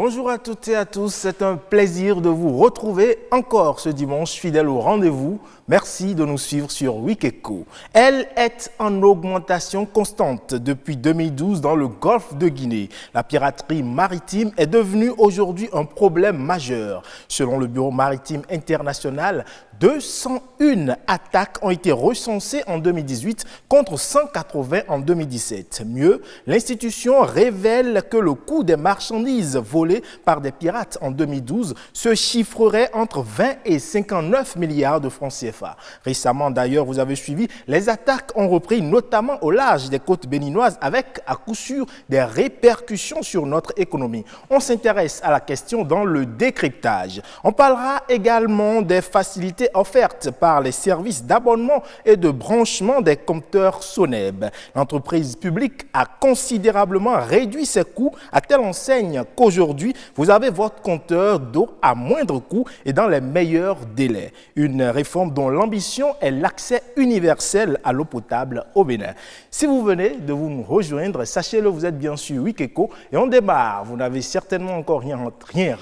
Bonjour à toutes et à tous, c'est un plaisir de vous retrouver encore ce dimanche fidèle au rendez-vous. Merci de nous suivre sur Week-Echo. Elle est en augmentation constante depuis 2012 dans le golfe de Guinée. La piraterie maritime est devenue aujourd'hui un problème majeur. Selon le Bureau maritime international, 201 attaques ont été recensées en 2018 contre 180 en 2017. Mieux, l'institution révèle que le coût des marchandises volées par des pirates en 2012 se chiffrerait entre 20 et 59 milliards de francs CFA. Récemment d'ailleurs, vous avez suivi, les attaques ont repris notamment au large des côtes béninoises avec à coup sûr des répercussions sur notre économie. On s'intéresse à la question dans le décryptage. On parlera également des facilités offertes par les services d'abonnement et de branchement des compteurs Soneb. L'entreprise publique a considérablement réduit ses coûts à telle enseigne qu'aujourd'hui, vous avez votre compteur d'eau à moindre coût et dans les meilleurs délais. Une réforme dont l'ambition est l'accès universel à l'eau potable au Bénin. Si vous venez de vous rejoindre, sachez-le, vous êtes bien sûr Week-Echo et on démarre. Vous n'avez certainement encore rien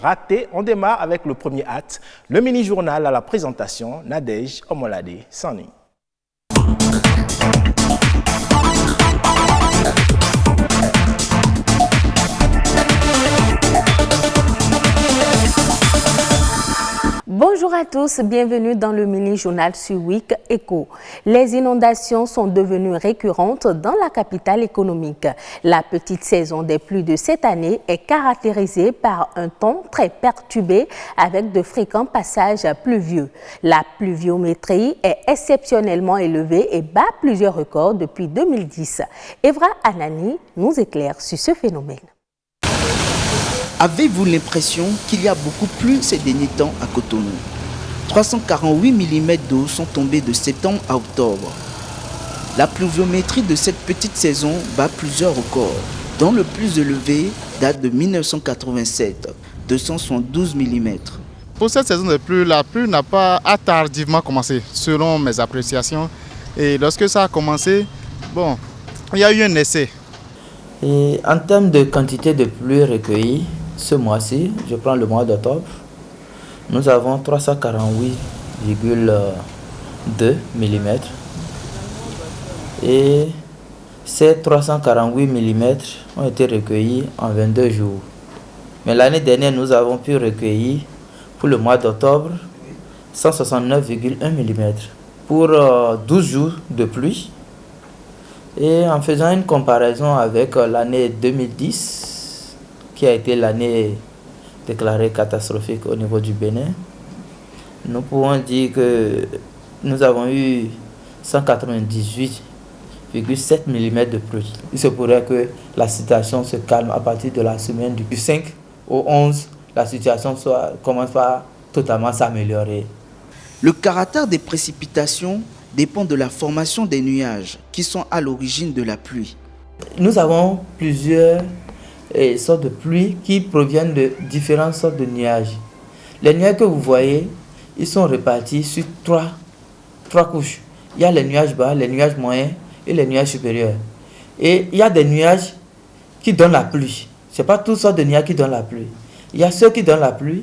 raté. On démarre avec le premier acte, le mini-journal à la présentation, Nadège Omolade Sani. Bonjour à tous, bienvenue dans le mini-journal sur Week-Echo. Les inondations sont devenues récurrentes dans la capitale économique. La petite saison des pluies de cette année est caractérisée par un temps très perturbé avec de fréquents passages pluvieux. La pluviométrie est exceptionnellement élevée et bat plusieurs records depuis 2010. Evra Anani nous éclaire sur ce phénomène. Avez-vous l'impression qu'il y a beaucoup plu ces derniers temps à Cotonou? 348 mm d'eau sont tombés de septembre à octobre. La pluviométrie de cette petite saison bat plusieurs records, dont le plus élevé date de 1987, 272 mm. Pour cette saison de pluie, la pluie n'a pas tardivement commencé, selon mes appréciations. Et lorsque ça a commencé, bon, il y a eu un essai. Et en termes de quantité de pluie recueillie, ce mois-ci, je prends le mois d'octobre, nous avons 348,2 mm. Et ces 348 mm ont été recueillis en 22 jours. Mais l'année dernière, nous avons pu recueillir pour le mois d'octobre 169,1 mm pour 12 jours de pluie. Et en faisant une comparaison avec l'année 2010, qui a été l'année déclarée catastrophique au niveau du Bénin, nous pouvons dire que nous avons eu 198,7 mm de pluie. Il se pourrait que la situation se calme à partir de la semaine du 5 au 11, la situation commence à totalement s'améliorer. Le caractère des précipitations dépend de la formation des nuages qui sont à l'origine de la pluie. Nous avons plusieurs sortes de pluie qui proviennent de différentes sortes de nuages. Les nuages que vous voyez, ils sont répartis sur trois couches. Il y a les nuages bas, les nuages moyens et les nuages supérieurs. Et il y a des nuages qui donnent la pluie. Ce n'est pas toutes sortes de nuages qui donnent la pluie. Il y a ceux qui donnent la pluie,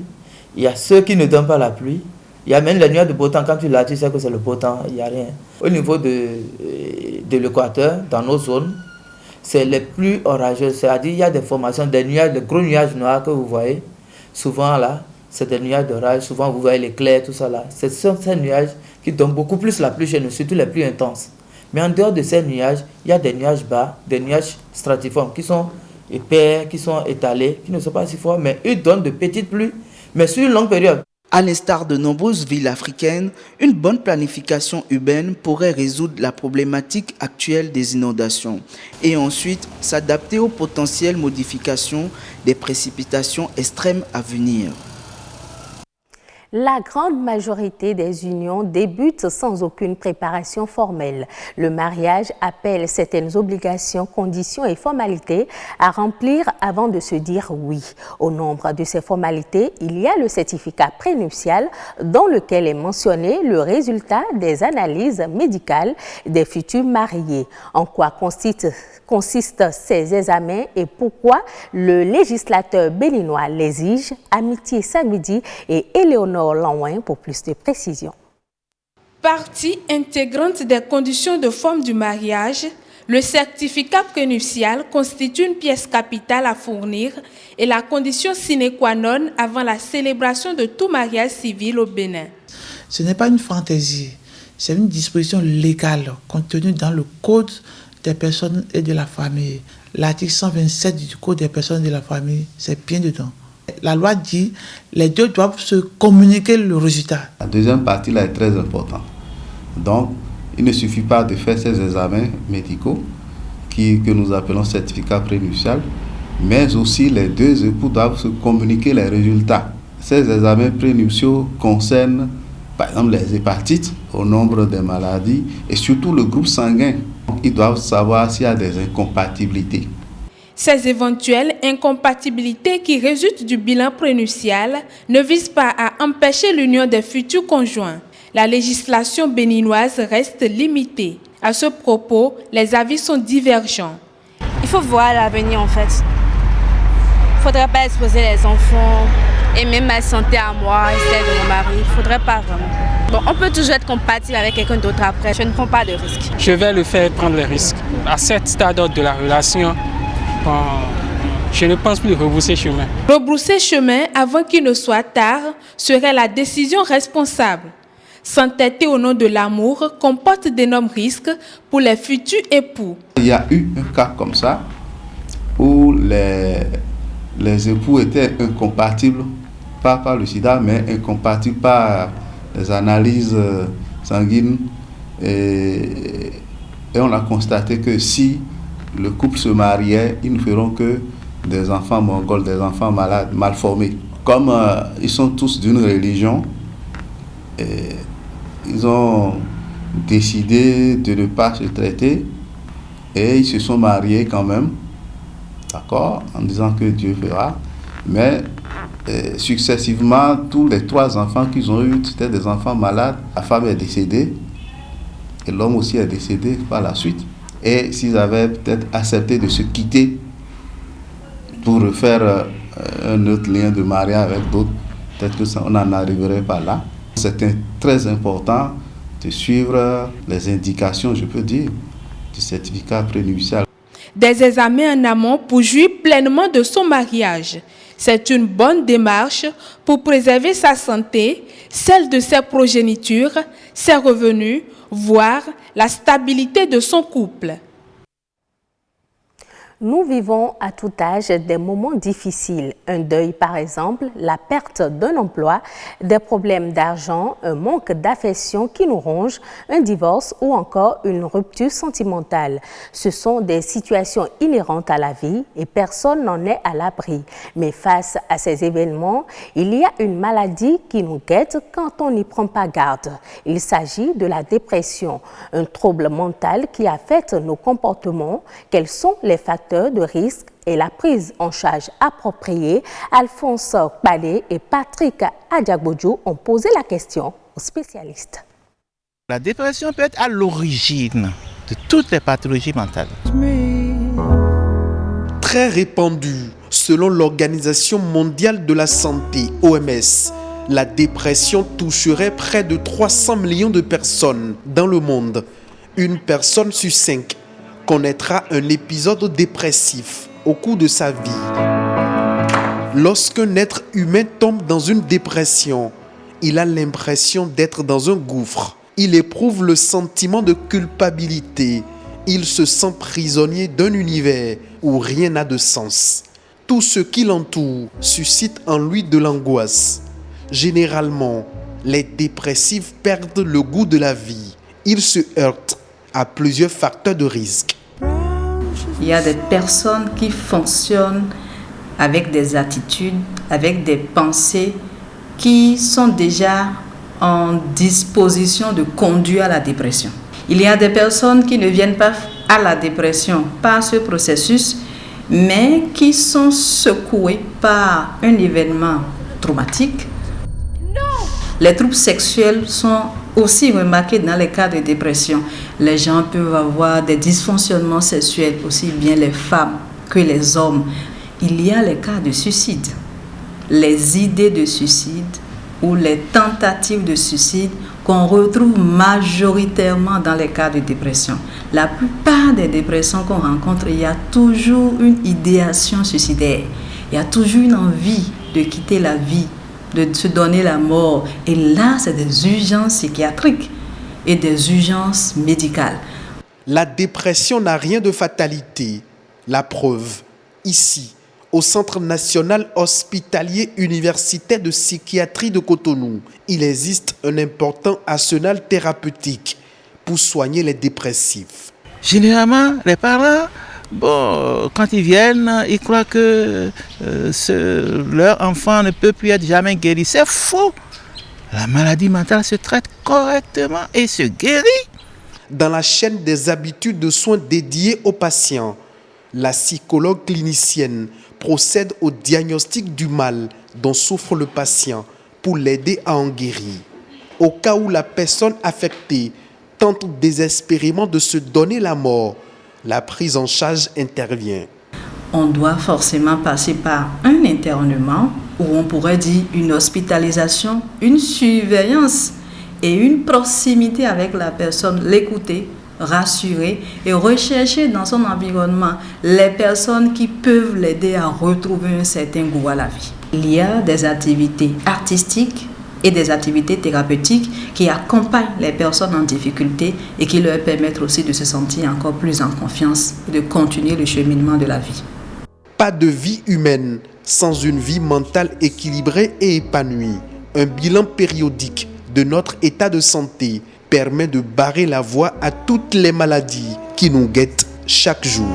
il y a ceux qui ne donnent pas la pluie. Il y a même les nuages de beau temps, quand tu l'as, tu sais que c'est le beau temps, il n'y a rien. Au niveau de l'équateur, dans nos zones, c'est les pluies orageuses, c'est-à-dire il y a des formations, des nuages, des gros nuages noirs que vous voyez. Souvent là, c'est des nuages d'orage, souvent vous voyez l'éclair, tout ça là. Ce sont ces nuages qui donnent beaucoup plus la pluie chez nous, surtout les pluies intenses. Mais en dehors de ces nuages, il y a des nuages bas, des nuages stratiformes qui sont épais, qui sont étalés, qui ne sont pas si forts, mais ils donnent de petites pluies, mais sur une longue période. À l'instar de nombreuses villes africaines, une bonne planification urbaine pourrait résoudre la problématique actuelle des inondations et ensuite s'adapter aux potentielles modifications des précipitations extrêmes à venir. La grande majorité des unions débutent sans aucune préparation formelle. Le mariage appelle certaines obligations, conditions et formalités à remplir avant de se dire oui. Au nombre de ces formalités, il y a le certificat prénuptial dans lequel est mentionné le résultat des analyses médicales des futurs mariés. En quoi consistent ces examens et pourquoi le législateur béninois l'exige? Amitié Samedi et Éléonore Lanouin pour plus de précisions. Partie intégrante des conditions de forme du mariage, le certificat prénuptial constitue une pièce capitale à fournir et la condition sine qua non avant la célébration de tout mariage civil au Bénin. Ce n'est pas une fantaisie, c'est une disposition légale contenue dans le Code des personnes et de la famille. L'article 127 du Code des personnes et de la famille, c'est bien dedans. La loi dit les deux doivent se communiquer le résultat. La deuxième partie là est très importante. Donc, il ne suffit pas de faire ces examens médicaux que nous appelons certificat prénuptial, mais aussi les deux époux doivent se communiquer les résultats. Ces examens prénuptiaux concernent par exemple les hépatites, au nombre des maladies et surtout le groupe sanguin. Ils doivent savoir s'il y a des incompatibilités. Ces éventuelles incompatibilités qui résultent du bilan prénuptial ne visent pas à empêcher l'union des futurs conjoints. La législation béninoise reste limitée. À ce propos, les avis sont divergents. Il faut voir l'avenir en fait. Il ne faudrait pas exposer les enfants et même ma santé à moi et celle de mon mari. Il ne faudrait pas vraiment. Bon, on peut toujours être compatible avec quelqu'un d'autre après. Je ne prends pas de risques. Je vais le faire prendre les risques. À cet stade de la relation, je ne pense plus rebrousser chemin. Rebrousser chemin avant qu'il ne soit tard serait la décision responsable. S'entêter au nom de l'amour comporte d'énormes risques pour les futurs époux. Il y a eu un cas comme ça où les époux étaient incompatibles, pas par le sida, mais incompatibles par les analyses sanguines. Et on a constaté que si le couple se mariait, ils ne feront que des enfants mongols, des enfants malades, mal formés. Comme ils sont tous d'une religion, ils ont décidé de ne pas se traiter et ils se sont mariés quand même, d'accord, en disant que Dieu fera. Mais successivement, tous les 3 enfants qu'ils ont eus, c'était des enfants malades. La femme est décédée et l'homme aussi est décédé par la suite. Et s'ils avaient peut-être accepté de se quitter pour refaire un autre lien de mariage avec d'autres, peut-être qu'on n'en arriverait pas là. C'est très important de suivre les indications, je peux dire, du certificat prénuptial. Des examens en amont pour jouir pleinement de son mariage. C'est une bonne démarche pour préserver sa santé, celle de ses progénitures, ses revenus, voire la stabilité de son couple. Nous vivons à tout âge des moments difficiles. Un deuil par exemple, la perte d'un emploi, des problèmes d'argent, un manque d'affection qui nous ronge, un divorce ou encore une rupture sentimentale. Ce sont des situations inhérentes à la vie et personne n'en est à l'abri. Mais face à ces événements, il y a une maladie qui nous guette quand on n'y prend pas garde. Il s'agit de la dépression, un trouble mental qui affecte nos comportements. Quels sont les facteurs de risque et la prise en charge appropriée? Alphonse Kbalé et Patrick Adiagbodjo ont posé la question aux spécialistes. La dépression peut être à l'origine de toutes les pathologies mentales. Très répandue, selon l'Organisation mondiale de la santé, OMS, la dépression toucherait près de 300 millions de personnes dans le monde. Une personne sur 5 connaîtra un épisode dépressif au cours de sa vie. Lorsqu'un être humain tombe dans une dépression, il a l'impression d'être dans un gouffre. Il éprouve le sentiment de culpabilité. Il se sent prisonnier d'un univers où rien n'a de sens. Tout ce qui l'entoure suscite en lui de l'angoisse. Généralement, les dépressifs perdent le goût de la vie. Ils se heurtent à plusieurs facteurs de risque. Il y a des personnes qui fonctionnent avec des attitudes, avec des pensées qui sont déjà en disposition de conduire à la dépression. Il y a des personnes qui ne viennent pas à la dépression par ce processus, mais qui sont secouées par un événement traumatique. Les troubles sexuels sont aussi remarqués dans les cas de dépression. Les gens peuvent avoir des dysfonctionnements sexuels, aussi bien les femmes que les hommes. Il y a les cas de suicide. Les idées de suicide ou les tentatives de suicide qu'on retrouve majoritairement dans les cas de dépression. La plupart des dépressions qu'on rencontre, il y a toujours une idéation suicidaire. Il y a toujours une envie de quitter la vie, de se donner la mort. Et là, c'est des urgences psychiatriques et des urgences médicales. La dépression n'a rien de fatalité. La preuve, ici, au Centre national hospitalier universitaire de psychiatrie de Cotonou, il existe un important arsenal thérapeutique pour soigner les dépressifs. Généralement, les parents, quand ils viennent, ils croient que leur enfant ne peut plus être jamais guéri. C'est faux. La maladie mentale se traite correctement et se guérit. Dans la chaîne des habitudes de soins dédiées aux patients, la psychologue clinicienne procède au diagnostic du mal dont souffre le patient pour l'aider à en guérir. Au cas où la personne affectée tente désespérément de se donner la mort, la prise en charge intervient. On doit forcément passer par un internement, ou on pourrait dire une hospitalisation, une surveillance et une proximité avec la personne, l'écouter, rassurer et rechercher dans son environnement les personnes qui peuvent l'aider à retrouver un certain goût à la vie. Il y a des activités artistiques et des activités thérapeutiques qui accompagnent les personnes en difficulté et qui leur permettent aussi de se sentir encore plus en confiance et de continuer le cheminement de la vie. Pas de vie humaine sans une vie mentale équilibrée et épanouie. Un bilan périodique de notre état de santé permet de barrer la voie à toutes les maladies qui nous guettent chaque jour.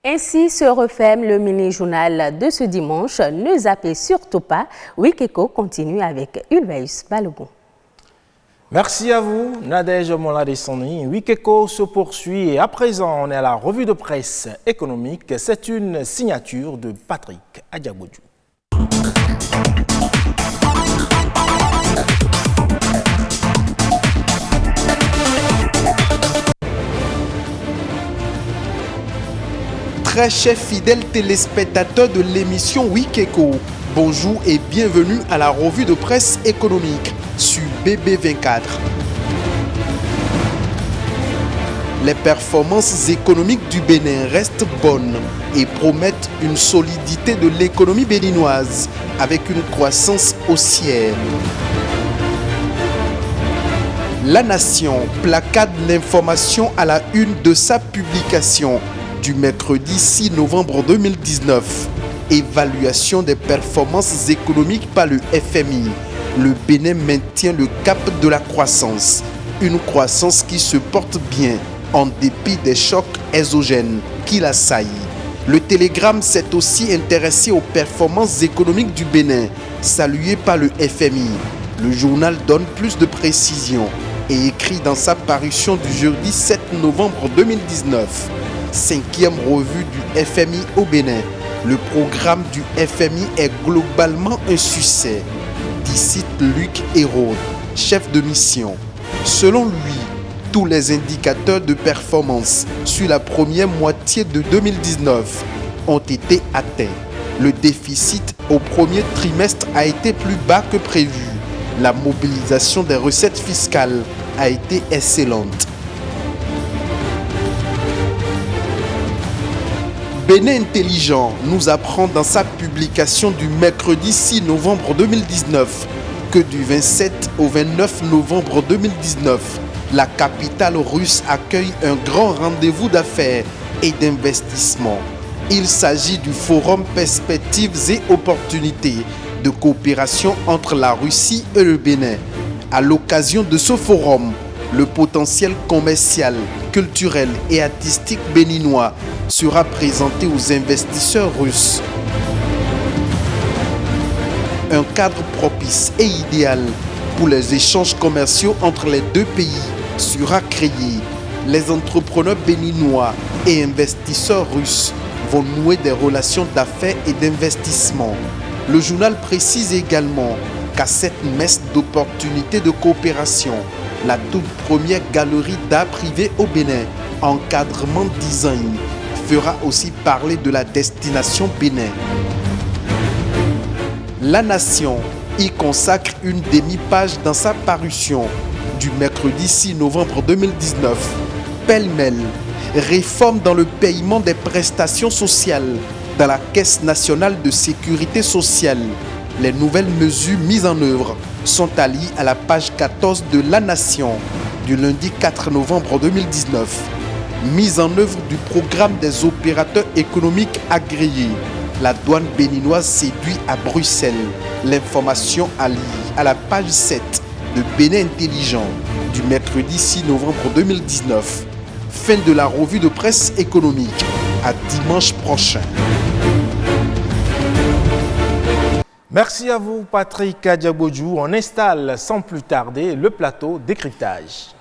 Ainsi se referme le mini-journal de ce dimanche. Ne zappez surtout pas. Wikeko continue avec Ulvaeus Balogun. Merci à vous, Nadège Moladessani. Wikeko se poursuit et à présent, on est à la revue de presse économique. C'est une signature de Patrick Adiaboudjou. Très chers fidèles téléspectateurs de l'émission Wikeko, bonjour et bienvenue à la revue de presse économique sur BB24. Les performances économiques du Bénin restent bonnes et promettent une solidité de l'économie béninoise avec une croissance haussière. La Nation placade l'information à la une de sa publication du mercredi 6 novembre 2019. Évaluation des performances économiques par le FMI. Le Bénin maintient le cap de la croissance. Une croissance qui se porte bien en dépit des chocs exogènes qui l'assaillent. Le Télégramme s'est aussi intéressé aux performances économiques du Bénin, saluées par le FMI. Le journal donne plus de précisions et écrit dans sa parution du jeudi 7 novembre 2019. 5e revue du FMI au Bénin. Le programme du FMI est globalement un succès, dit cite Luc Hérode, chef de mission. Selon lui, tous les indicateurs de performance sur la première moitié de 2019 ont été atteints. Le déficit au premier trimestre a été plus bas que prévu. La mobilisation des recettes fiscales a été excellente. Bénin Intelligent nous apprend dans sa publication du mercredi 6 novembre 2019 que du 27 au 29 novembre 2019, la capitale russe accueille un grand rendez-vous d'affaires et d'investissement. Il s'agit du Forum Perspectives et Opportunités de coopération entre la Russie et le Bénin. À l'occasion de ce forum, le potentiel commercial, culturel et artistique béninois sera présenté aux investisseurs russes. Un cadre propice et idéal pour les échanges commerciaux entre les deux pays sera créé. Les entrepreneurs béninois et investisseurs russes vont nouer des relations d'affaires et d'investissement. Le journal précise également qu'à cette messe d'opportunités de coopération, la toute première galerie d'art privé au Bénin, encadrement design, fera aussi parler de la destination Bénin. La Nation y consacre une demi-page dans sa parution du mercredi 6 novembre 2019. Pêle-mêle, réforme dans le paiement des prestations sociales dans la Caisse nationale de sécurité sociale. Les nouvelles mesures mises en œuvre sont alliées à la page 14 de La Nation du lundi 4 novembre 2019. Mise en œuvre du programme des opérateurs économiques agréés. La douane béninoise séduit à Bruxelles. L'information alliée à la page 7 de Bénin Intelligent du mercredi 6 novembre 2019. Fin de la revue de presse économique. À dimanche prochain. Merci à vous, Patrick Adiabodjou. On installe sans plus tarder le plateau décryptage.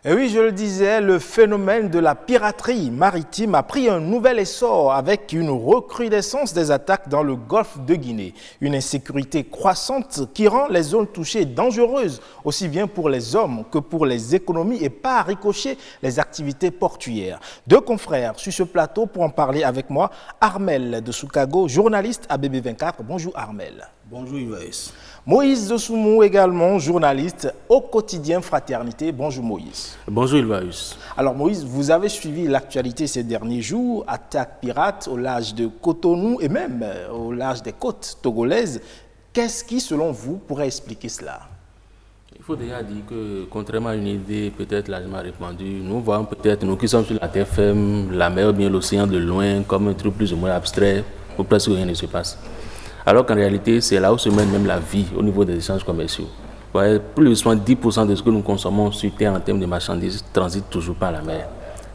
Et oui, je le disais, le phénomène de la piraterie maritime a pris un nouvel essor avec une recrudescence des attaques dans le golfe de Guinée. Une insécurité croissante qui rend les zones touchées dangereuses, aussi bien pour les hommes que pour les économies et pas à ricocher les activités portuaires. Deux confrères sur ce plateau pour en parler avec moi. Armel de Soukago, journaliste à BB24. Bonjour Armel. Bonjour Ivaïs. Moïse de Soumou également, journaliste au quotidien Fraternité. Bonjour Moïse. Bonjour Ilvaïus. Alors Moïse, vous avez suivi l'actualité ces derniers jours, attaques pirates au large de Cotonou et même au large des côtes togolaises. Qu'est-ce qui, selon vous, pourrait expliquer cela? Il faut déjà dire que, contrairement à une idée peut-être largement répandue, nous voyons peut-être, nous qui sommes sur la terre ferme, la mer ou bien l'océan de loin, comme un truc plus ou moins abstrait, où presque rien ne se passe. Alors qu'en réalité, c'est là où se mène même la vie au niveau des échanges commerciaux. Ouais, plus de 70% de ce que nous consommons sur terre en termes de marchandises transitent toujours par la mer.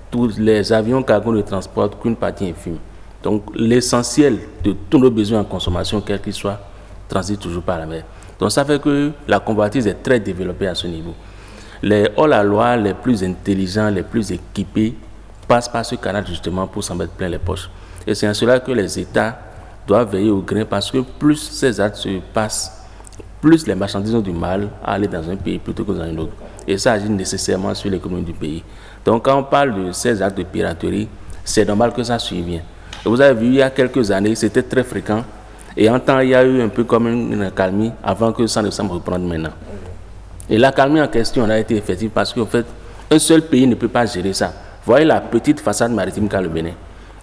Tous les avions cargo ne transportent qu'une partie infime. Donc l'essentiel de tous nos besoins en consommation, quel qu'il soit, transite toujours par la mer. Donc ça fait que la convoitise est très développée à ce niveau. Les hors-la-loi les plus intelligents, les plus équipés, passent par ce canal justement pour s'en mettre plein les poches. Et c'est en cela que les États doivent veiller au grain parce que plus ces actes se passent, plus les marchandises ont du mal à aller dans un pays plutôt que dans un autre. Et ça agit nécessairement sur l'économie du pays. Donc quand on parle de ces actes de piraterie, c'est normal que ça suive bien. Et vous avez vu, il y a quelques années, c'était très fréquent. Et en temps, il y a eu un peu comme une accalmie avant que ça ne semble reprendre maintenant. Et l'accalmie en question a été effective parce qu'en fait, un seul pays ne peut pas gérer ça. Voyez la petite façade maritime qu'a le Bénin.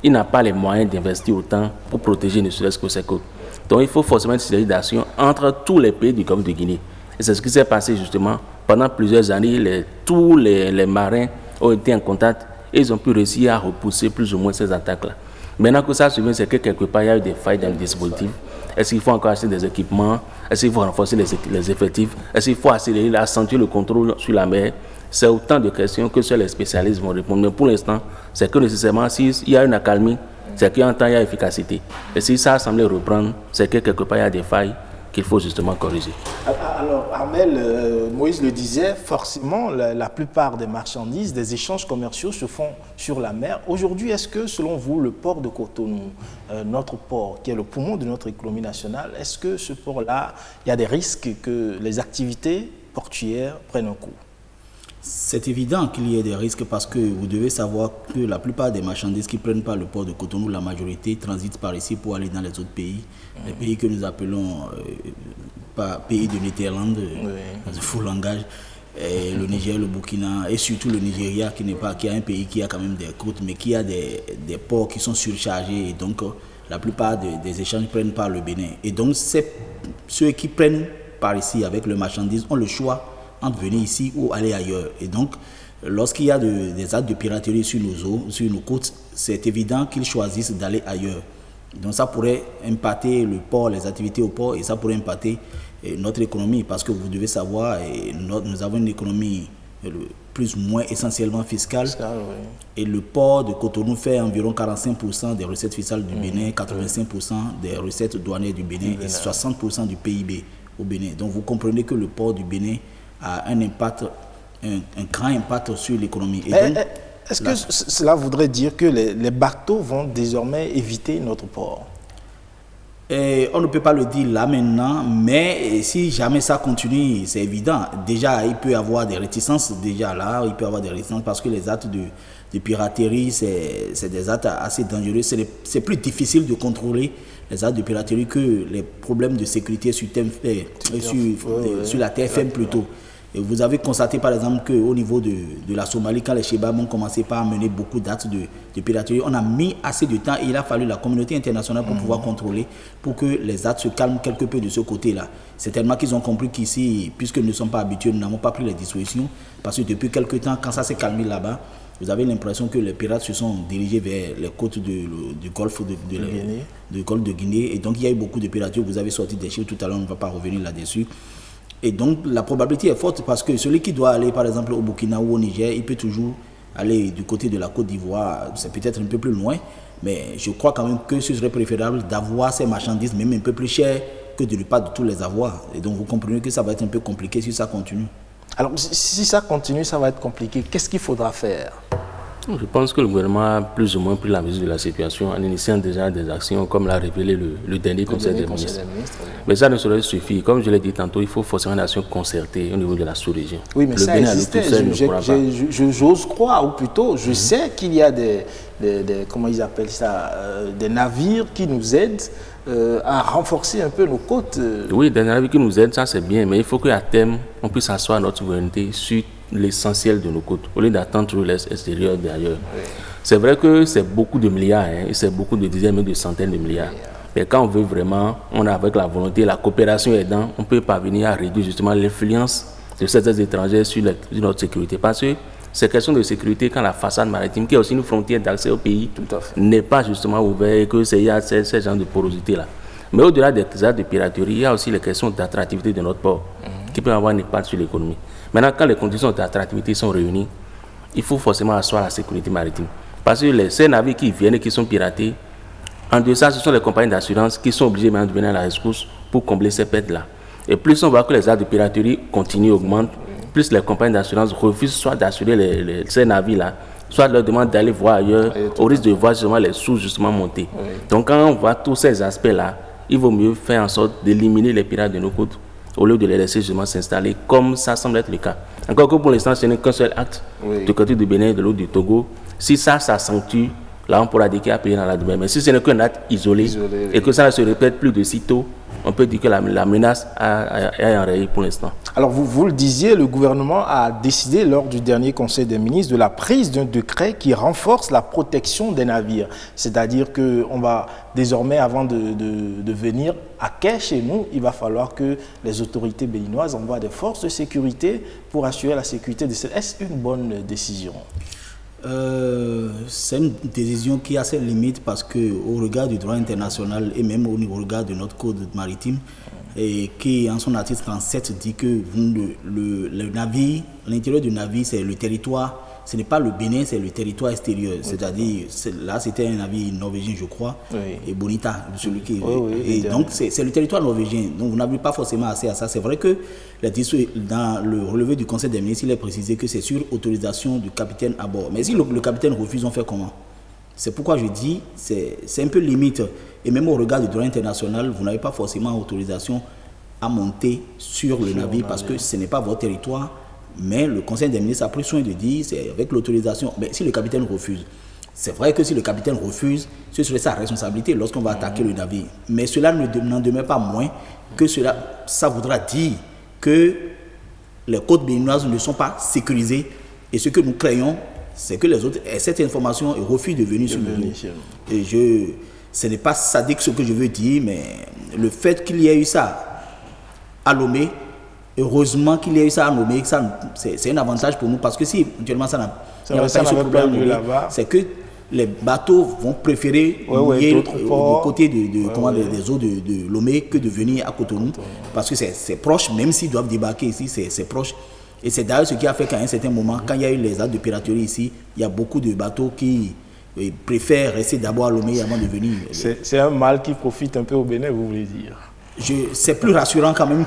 Il n'a pas les moyens d'investir autant pour protéger ne serait-ce que ses côtes. Donc il faut forcément une solidarité entre tous les pays du golfe de Guinée. Et c'est ce qui s'est passé justement pendant plusieurs années. Tous les marins ont été en contact et ils ont pu réussir à repousser plus ou moins ces attaques-là. Maintenant que ça se vient, c'est que quelque part il y a eu des failles dans le dispositif. Est-ce qu'il faut encore acheter des équipements? Est-ce qu'il faut renforcer les effectifs? Est-ce qu'il faut accélérer, accentuer le contrôle sur la mer? C'est autant de questions que seuls les spécialistes vont répondre. Mais pour l'instant, c'est que nécessairement, s'il y a une accalmie, c'est qu'en temps, il y a efficacité. Et si ça semble reprendre, c'est que quelque part, il y a des failles qu'il faut justement corriger. Alors, Armel, Moïse le disait, forcément, la plupart des marchandises, des échanges commerciaux se font sur la mer. Aujourd'hui, est-ce que, selon vous, le port de Cotonou, notre port, qui est le poumon de notre économie nationale, est-ce que ce port-là, il y a des risques que les activités portuaires prennent un coup? C'est évident qu'il y ait des risques parce que vous devez savoir que la plupart des marchandises qui prennent par le port de Cotonou, la majorité transitent par ici pour aller dans les autres pays. Les pays que nous appelons pays de Néerlande, dans un faux langage, et le Niger, le Burkina et surtout le Nigeria qui a un pays qui a quand même des côtes mais qui a des ports qui sont surchargés et donc la plupart des échanges prennent par le Bénin. Et donc ceux qui prennent par ici avec le marchandise ont le choix entre venir ici ou aller ailleurs. Et donc, lorsqu'il y a des actes de piraterie sur nos eaux, sur nos côtes, c'est évident qu'ils choisissent d'aller ailleurs. Donc ça pourrait impacter le port, les activités au port, et ça pourrait impacter notre économie, parce que vous devez savoir, nous avons une économie plus ou moins essentiellement fiscale, et le port de Cotonou fait environ 45% des recettes fiscales du Bénin, 85% des recettes douanières du Bénin et 60% du PIB au Bénin. Donc vous comprenez que le port du Bénin a un impact, un grand impact sur l'économie. Est-ce que cela voudrait dire que les bateaux vont désormais éviter notre port? On ne peut pas le dire là maintenant, mais si jamais ça continue, c'est évident. Déjà, il peut y avoir des réticences. Parce que les actes de piraterie, c'est des actes assez dangereux. C'est plus difficile de contrôler les actes de piraterie que les problèmes de sécurité sur la terre ferme plutôt. Et vous avez constaté par exemple qu'au niveau de la Somalie, quand les Chebabs ont commencé par mener beaucoup d'actes de piraterie, on a mis assez de temps et il a fallu la communauté internationale pour pouvoir contrôler, pour que les actes se calment quelque peu de ce côté-là. C'est tellement qu'ils ont compris qu'ici, puisque nous ne sommes pas habitués, nous n'avons pas pris les dispositions, parce que depuis quelque temps, quand ça s'est calmé là-bas, vous avez l'impression que les pirates se sont dirigés vers les côtes du golfe de Guinée. Et donc il y a eu beaucoup de piraterie. Vous avez sorti des chiffres tout à l'heure, on ne va pas revenir là-dessus. Et donc la probabilité est forte parce que celui qui doit aller par exemple au Burkina ou au Niger, il peut toujours aller du côté de la Côte d'Ivoire. C'est peut-être un peu plus loin, mais je crois quand même que ce serait préférable d'avoir ces marchandises même un peu plus chères que de ne pas du tout les avoir. Et donc vous comprenez que ça va être un peu compliqué si ça continue. Alors si ça continue, ça va être compliqué. Qu'est-ce qu'il faudra faire? Je pense que le gouvernement a plus ou moins pris la mesure de la situation en initiant déjà des actions comme l'a révélé le dernier Conseil des ministres. Mais ça ne saurait suffire. Comme je l'ai dit tantôt, il faut forcément une action concertée au niveau de la sous-région. Oui, mais ça existe. J'ose croire, ou plutôt, je sais qu'il y a comment ils appellent ça, des navires qui nous aident à renforcer un peu nos côtes. Oui, des navires qui nous aident, ça c'est bien, mais il faut qu'à terme, on puisse asseoir notre souveraineté sur l'essentiel de nos côtes, au lieu d'attendre toujours l'extérieur derrière. Oui. C'est vrai que c'est beaucoup de milliards, et c'est beaucoup de dizaines, même de centaines de milliards. Mais quand on veut vraiment, on a avec la volonté, la coopération aidant, on peut parvenir à réduire justement l'influence de ces étrangers sur notre sécurité. Parce que c'est question de sécurité quand la façade maritime, qui est aussi une frontière d'accès au pays, n'est pas justement ouverte et qu'il y a ces genres de porosité-là. Mais au-delà des actes de piraterie, il y a aussi les questions d'attractivité de notre port, qui peuvent avoir un impact sur l'économie. Maintenant, quand les conditions d'attractivité sont réunies, il faut forcément asseoir la sécurité maritime. Parce que ces navires qui viennent et qui sont piratés, en deçà, ce sont les compagnies d'assurance qui sont obligées maintenant de venir à la rescousse pour combler ces pertes-là. Et plus on voit que les actes de piraterie continuent, augmentent, plus les compagnies d'assurance refusent soit d'assurer ces navires-là, soit leur demandent d'aller voir ailleurs, au risque de voir justement les sous justement monter. Oui. Donc quand on voit tous ces aspects-là, il vaut mieux faire en sorte d'éliminer les pirates de nos côtes, au lieu de les laisser justement s'installer, comme ça semble être le cas. Encore que pour l'instant, ce n'est qu'un seul acte, du côté du Bénin et de l'autre du Togo. Si ça s'accentue, là on pourra dire qu'il y a pays dans la domaine. Mais si ce n'est qu'un acte isolé et que ça ne se répète plus de sitôt, on peut dire que la menace est enrayée pour l'instant. Alors vous le disiez, le gouvernement a décidé lors du dernier Conseil des ministres de la prise d'un décret qui renforce la protection des navires. C'est-à-dire qu'on va désormais, avant de venir à quai chez nous, il va falloir que les autorités béninoises envoient des forces de sécurité pour assurer la sécurité de cette. Est-ce une bonne décision? C'est une décision qui a ses limites parce qu'au regard du droit international et même au regard de notre code maritime, et qui en son article 37 dit que le navire, l'intérieur du navire, c'est le territoire, ce n'est pas le Bénin, c'est le territoire extérieur. C'est-à-dire, là c'était un navire norvégien, je crois, et Bonita, celui qui et donc c'est le territoire norvégien. Donc vous n'avez pas forcément accès à ça. C'est vrai que dans le relevé du Conseil des ministres, il est précisé que c'est sur autorisation du capitaine à bord. Mais si le capitaine refuse, on fait comment? C'est pourquoi je dis, c'est un peu limite. Et même au regard du droit international, vous n'avez pas forcément autorisation à monter sur le navire parce que ce n'est pas votre territoire. Mais le Conseil des ministres a pris soin de dire, c'est avec l'autorisation. Mais si le capitaine refuse, c'est vrai que si le capitaine refuse, ce serait sa responsabilité lorsqu'on va attaquer le navire. Mais cela n'en demeure pas moins que ça voudra dire que les côtes béninoises ne sont pas sécurisées. Et ce que nous craignons, c'est que les autres aient cette information et refusent de venir sur le dos. Et ce n'est pas sadique ce que je veux dire, mais le fait qu'il y ait eu ça à Lomé, heureusement qu'il y ait eu ça à Lomé, c'est un avantage pour nous parce que si actuellement ça n'a pas eu ce problème, c'est que les bateaux vont préférer mouiller du côté des eaux de Lomé que de venir à Cotonou, parce que c'est proche, même s'ils doivent débarquer ici, c'est proche. Et c'est d'ailleurs ce qui a fait qu'à un certain moment, quand il y a eu les actes de piraterie ici, il y a beaucoup de bateaux qui préfèrent rester d'abord à Lomé avant de venir. C'est un mal qui profite un peu au Bénin, vous voulez dire? C'est plus rassurant quand même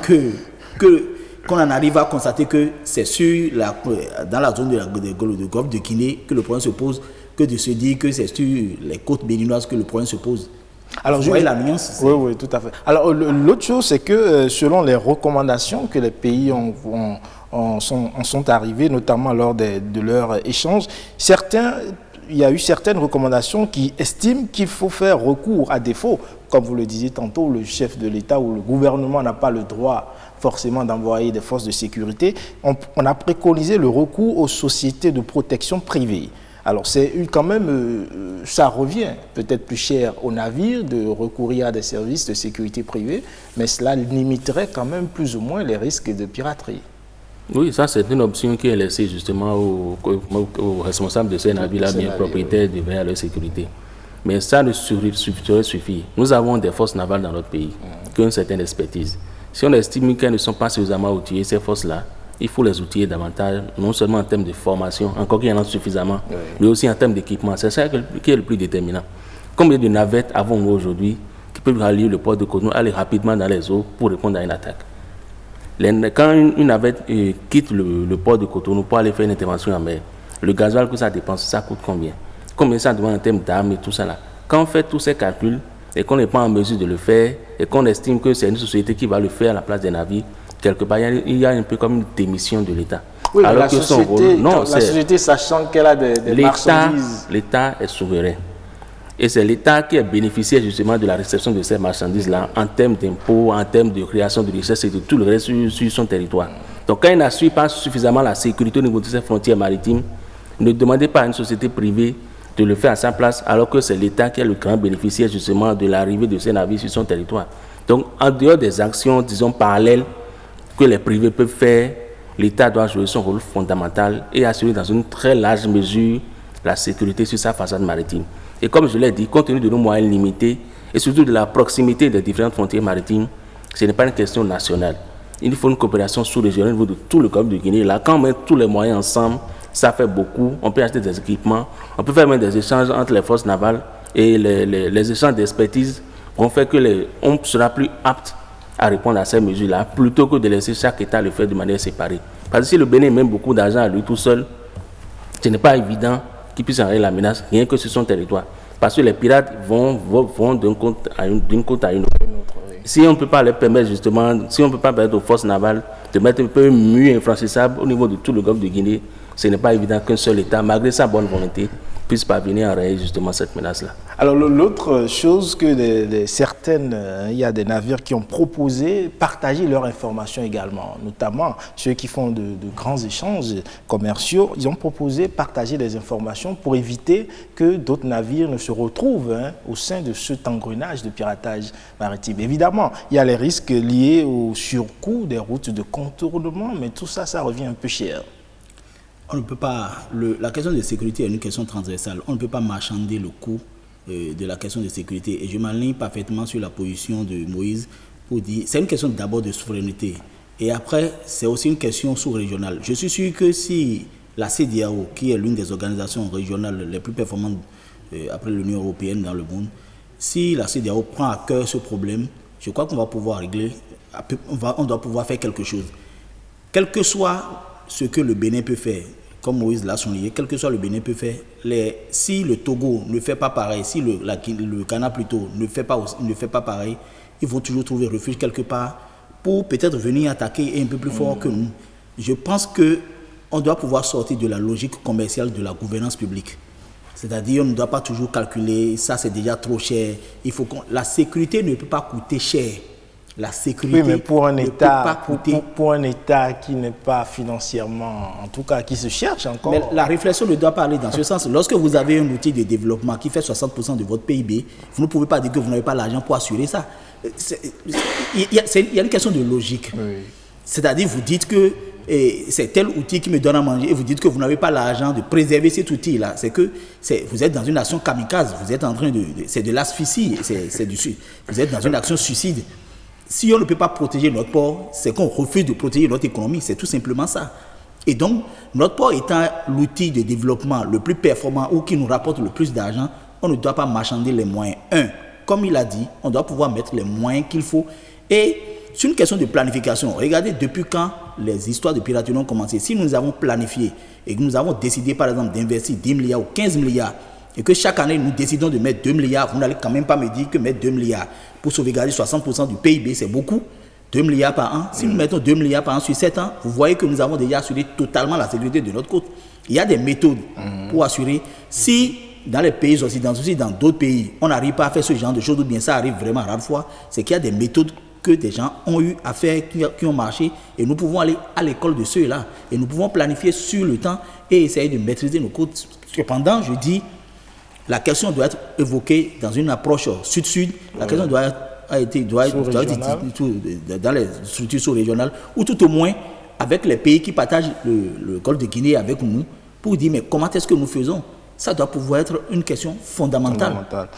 qu'on en arrive à constater que c'est dans la zone de golfe de Guinée que le problème se pose, que de se dire que c'est sur les côtes béninoises que le problème se pose. Alors, vous voyez la nuance? Oui, tout à fait. Alors, l'autre chose, c'est que selon les recommandations que les pays sont arrivés, notamment lors de leurs échanges, il y a eu certaines recommandations qui estiment qu'il faut faire recours à défaut. Comme vous le disiez tantôt, le chef de l'État ou le gouvernement n'a pas le droit forcément d'envoyer des forces de sécurité. On a préconisé le recours aux sociétés de protection privées. Alors c'est quand même, ça revient peut-être plus cher aux navires de recourir à des services de sécurité privée, mais cela limiterait quand même plus ou moins les risques de piraterie. Oui, ça c'est une option qui est laissée justement aux responsables de ces navires-là, bien propriétaires, de veiller à leur sécurité. Mais ça ne suffit. Nous avons des forces navales dans notre pays qui ont une certaine expertise. Si on estime qu'elles ne sont pas suffisamment outillées, ces forces-là, il faut les outiller davantage, non seulement en termes de formation, encore qu'il y en a suffisamment, mais aussi en termes d'équipement. C'est ça qui est le plus déterminant. Combien de navettes avons-nous aujourd'hui qui peuvent rallier le port de Cotonou, aller rapidement dans les eaux pour répondre à une attaque? Quand une navette quitte le port de Cotonou pour aller faire une intervention en mer, le gasoil que ça dépense, ça coûte combien? Combien ça demande en termes d'armes et tout ça là? Quand on fait tous ces calculs et qu'on n'est pas en mesure de le faire et qu'on estime que c'est une société qui va le faire à la place des navires, quelque part, il y a un peu comme une démission de l'État. Oui, alors la société, sachant qu'elle a des marchandises... L'État est souverain. Et c'est l'État qui est bénéficiaire justement de la réception de ces marchandises-là en termes d'impôts, en termes de création de richesses et de tout le reste sur son territoire. Donc quand il n'assure pas suffisamment la sécurité au niveau de ses frontières maritimes, ne demandez pas à une société privée de le faire à sa place, alors que c'est l'État qui est le grand bénéficiaire justement de l'arrivée de ces navires sur son territoire. Donc en dehors des actions, disons, parallèles que les privés peuvent faire, l'État doit jouer son rôle fondamental et assurer dans une très large mesure la sécurité sur sa façade maritime. Et comme je l'ai dit, compte tenu de nos moyens limités et surtout de la proximité des différentes frontières maritimes, ce n'est pas une question nationale. Il faut une coopération sous-régionale au niveau de tout le golfe de Guinée. Là, quand on met tous les moyens ensemble, ça fait beaucoup. On peut acheter des équipements, on peut faire même des échanges entre les forces navales et les échanges d'expertise vont faire que on sera plus apte à répondre à ces mesures-là plutôt que de laisser chaque État le faire de manière séparée. Parce que si le Bénin met beaucoup d'argent à lui tout seul, ce n'est pas évident qu'il puisse enrayer la menace rien que sur son territoire. Parce que les pirates vont d'une côte à une autre. Si on ne peut pas les permettre justement, si on ne peut pas permettre aux forces navales de mettre un peu mieux infranchissable au niveau de tout le golfe de Guinée, ce n'est pas évident qu'un seul État, malgré sa bonne volonté, puisse parvenir à enrayer justement cette menace-là. Alors l'autre chose que il y a des navires qui ont proposé partager leurs informations également, notamment ceux qui font de grands échanges commerciaux, ils ont proposé partager des informations pour éviter que d'autres navires ne se retrouvent au sein de cet engrenage de piratage maritime. Évidemment, il y a les risques liés au surcoût des routes de contournement, mais tout ça, ça revient un peu cher. On ne peut pas, la question de sécurité est une question transversale. On ne peut pas marchander le coût de la question de sécurité. Et je m'aligne parfaitement sur la position de Moïse pour dire, c'est une question d'abord de souveraineté. Et après, c'est aussi une question sous-régionale. Je suis sûr que si la CEDEAO, qui est l'une des organisations régionales les plus performantes après l'Union européenne dans le monde, si la CEDEAO prend à cœur ce problème, je crois qu'on va pouvoir régler, on doit pouvoir faire quelque chose. Quel que soit ce que le Bénin peut faire, comme Moïse l'a souligné, quel que soit le Bénin peut faire, si le Togo ne fait pas pareil, si le Ghana plutôt ne fait pas pareil, ils vont toujours trouver refuge quelque part pour peut-être venir attaquer un peu plus fort que nous. Je pense qu'on doit pouvoir sortir de la logique commerciale de la gouvernance publique. C'est-à-dire on ne doit pas toujours calculer, ça c'est déjà trop cher. La sécurité ne peut pas coûter cher. La sécurité, oui, mais pour un État qui n'est pas financièrement, en tout cas, qui se cherche encore. Mais la réflexion ne doit pas aller dans ce sens. Lorsque vous avez un outil de développement qui fait 60% de votre PIB, vous ne pouvez pas dire que vous n'avez pas l'argent pour assurer ça. Il y a une question de logique. Oui. C'est-à-dire, vous dites que c'est tel outil qui me donne à manger et vous dites que vous n'avez pas l'argent de préserver cet outil-là. C'est que vous êtes dans une action kamikaze, vous êtes en train c'est de l'asphyxie, vous êtes dans une action suicide. Si on ne peut pas protéger notre port, c'est qu'on refuse de protéger notre économie, c'est tout simplement ça. Et donc, notre port étant l'outil de développement le plus performant ou qui nous rapporte le plus d'argent, on ne doit pas marchander les moyens. Comme il a dit, on doit pouvoir mettre les moyens qu'il faut. Et c'est une question de planification. Regardez, depuis quand les histoires de piraterie ont commencé. Si nous avons planifié et que nous avons décidé, par exemple, d'investir 10 milliards ou 15 milliards, et que chaque année, nous décidons de mettre 2 milliards, vous n'allez quand même pas me dire que mettre 2 milliards pour sauvegarder 60% du PIB, c'est beaucoup. 2 milliards par an. Si nous mettons 2 milliards par an sur 7 ans, vous voyez que nous avons déjà assuré totalement la sécurité de notre côte. Il y a des méthodes pour assurer. Si dans les pays occidentaux, si dans d'autres pays, on n'arrive pas à faire ce genre de choses, ou bien ça arrive vraiment rare fois, c'est qu'il y a des méthodes que des gens ont eu à faire, qui ont marché, et nous pouvons aller à l'école de ceux-là. Et nous pouvons planifier sur le temps et essayer de maîtriser nos côtes. Cependant, je dis, la question doit être évoquée dans une approche sud-sud. La question doit être dans les structures sous-régionales, ou tout au moins avec les pays qui partagent le golfe de Guinée avec nous, pour dire mais comment est-ce que nous faisons? Ça doit pouvoir être une question fondamentale.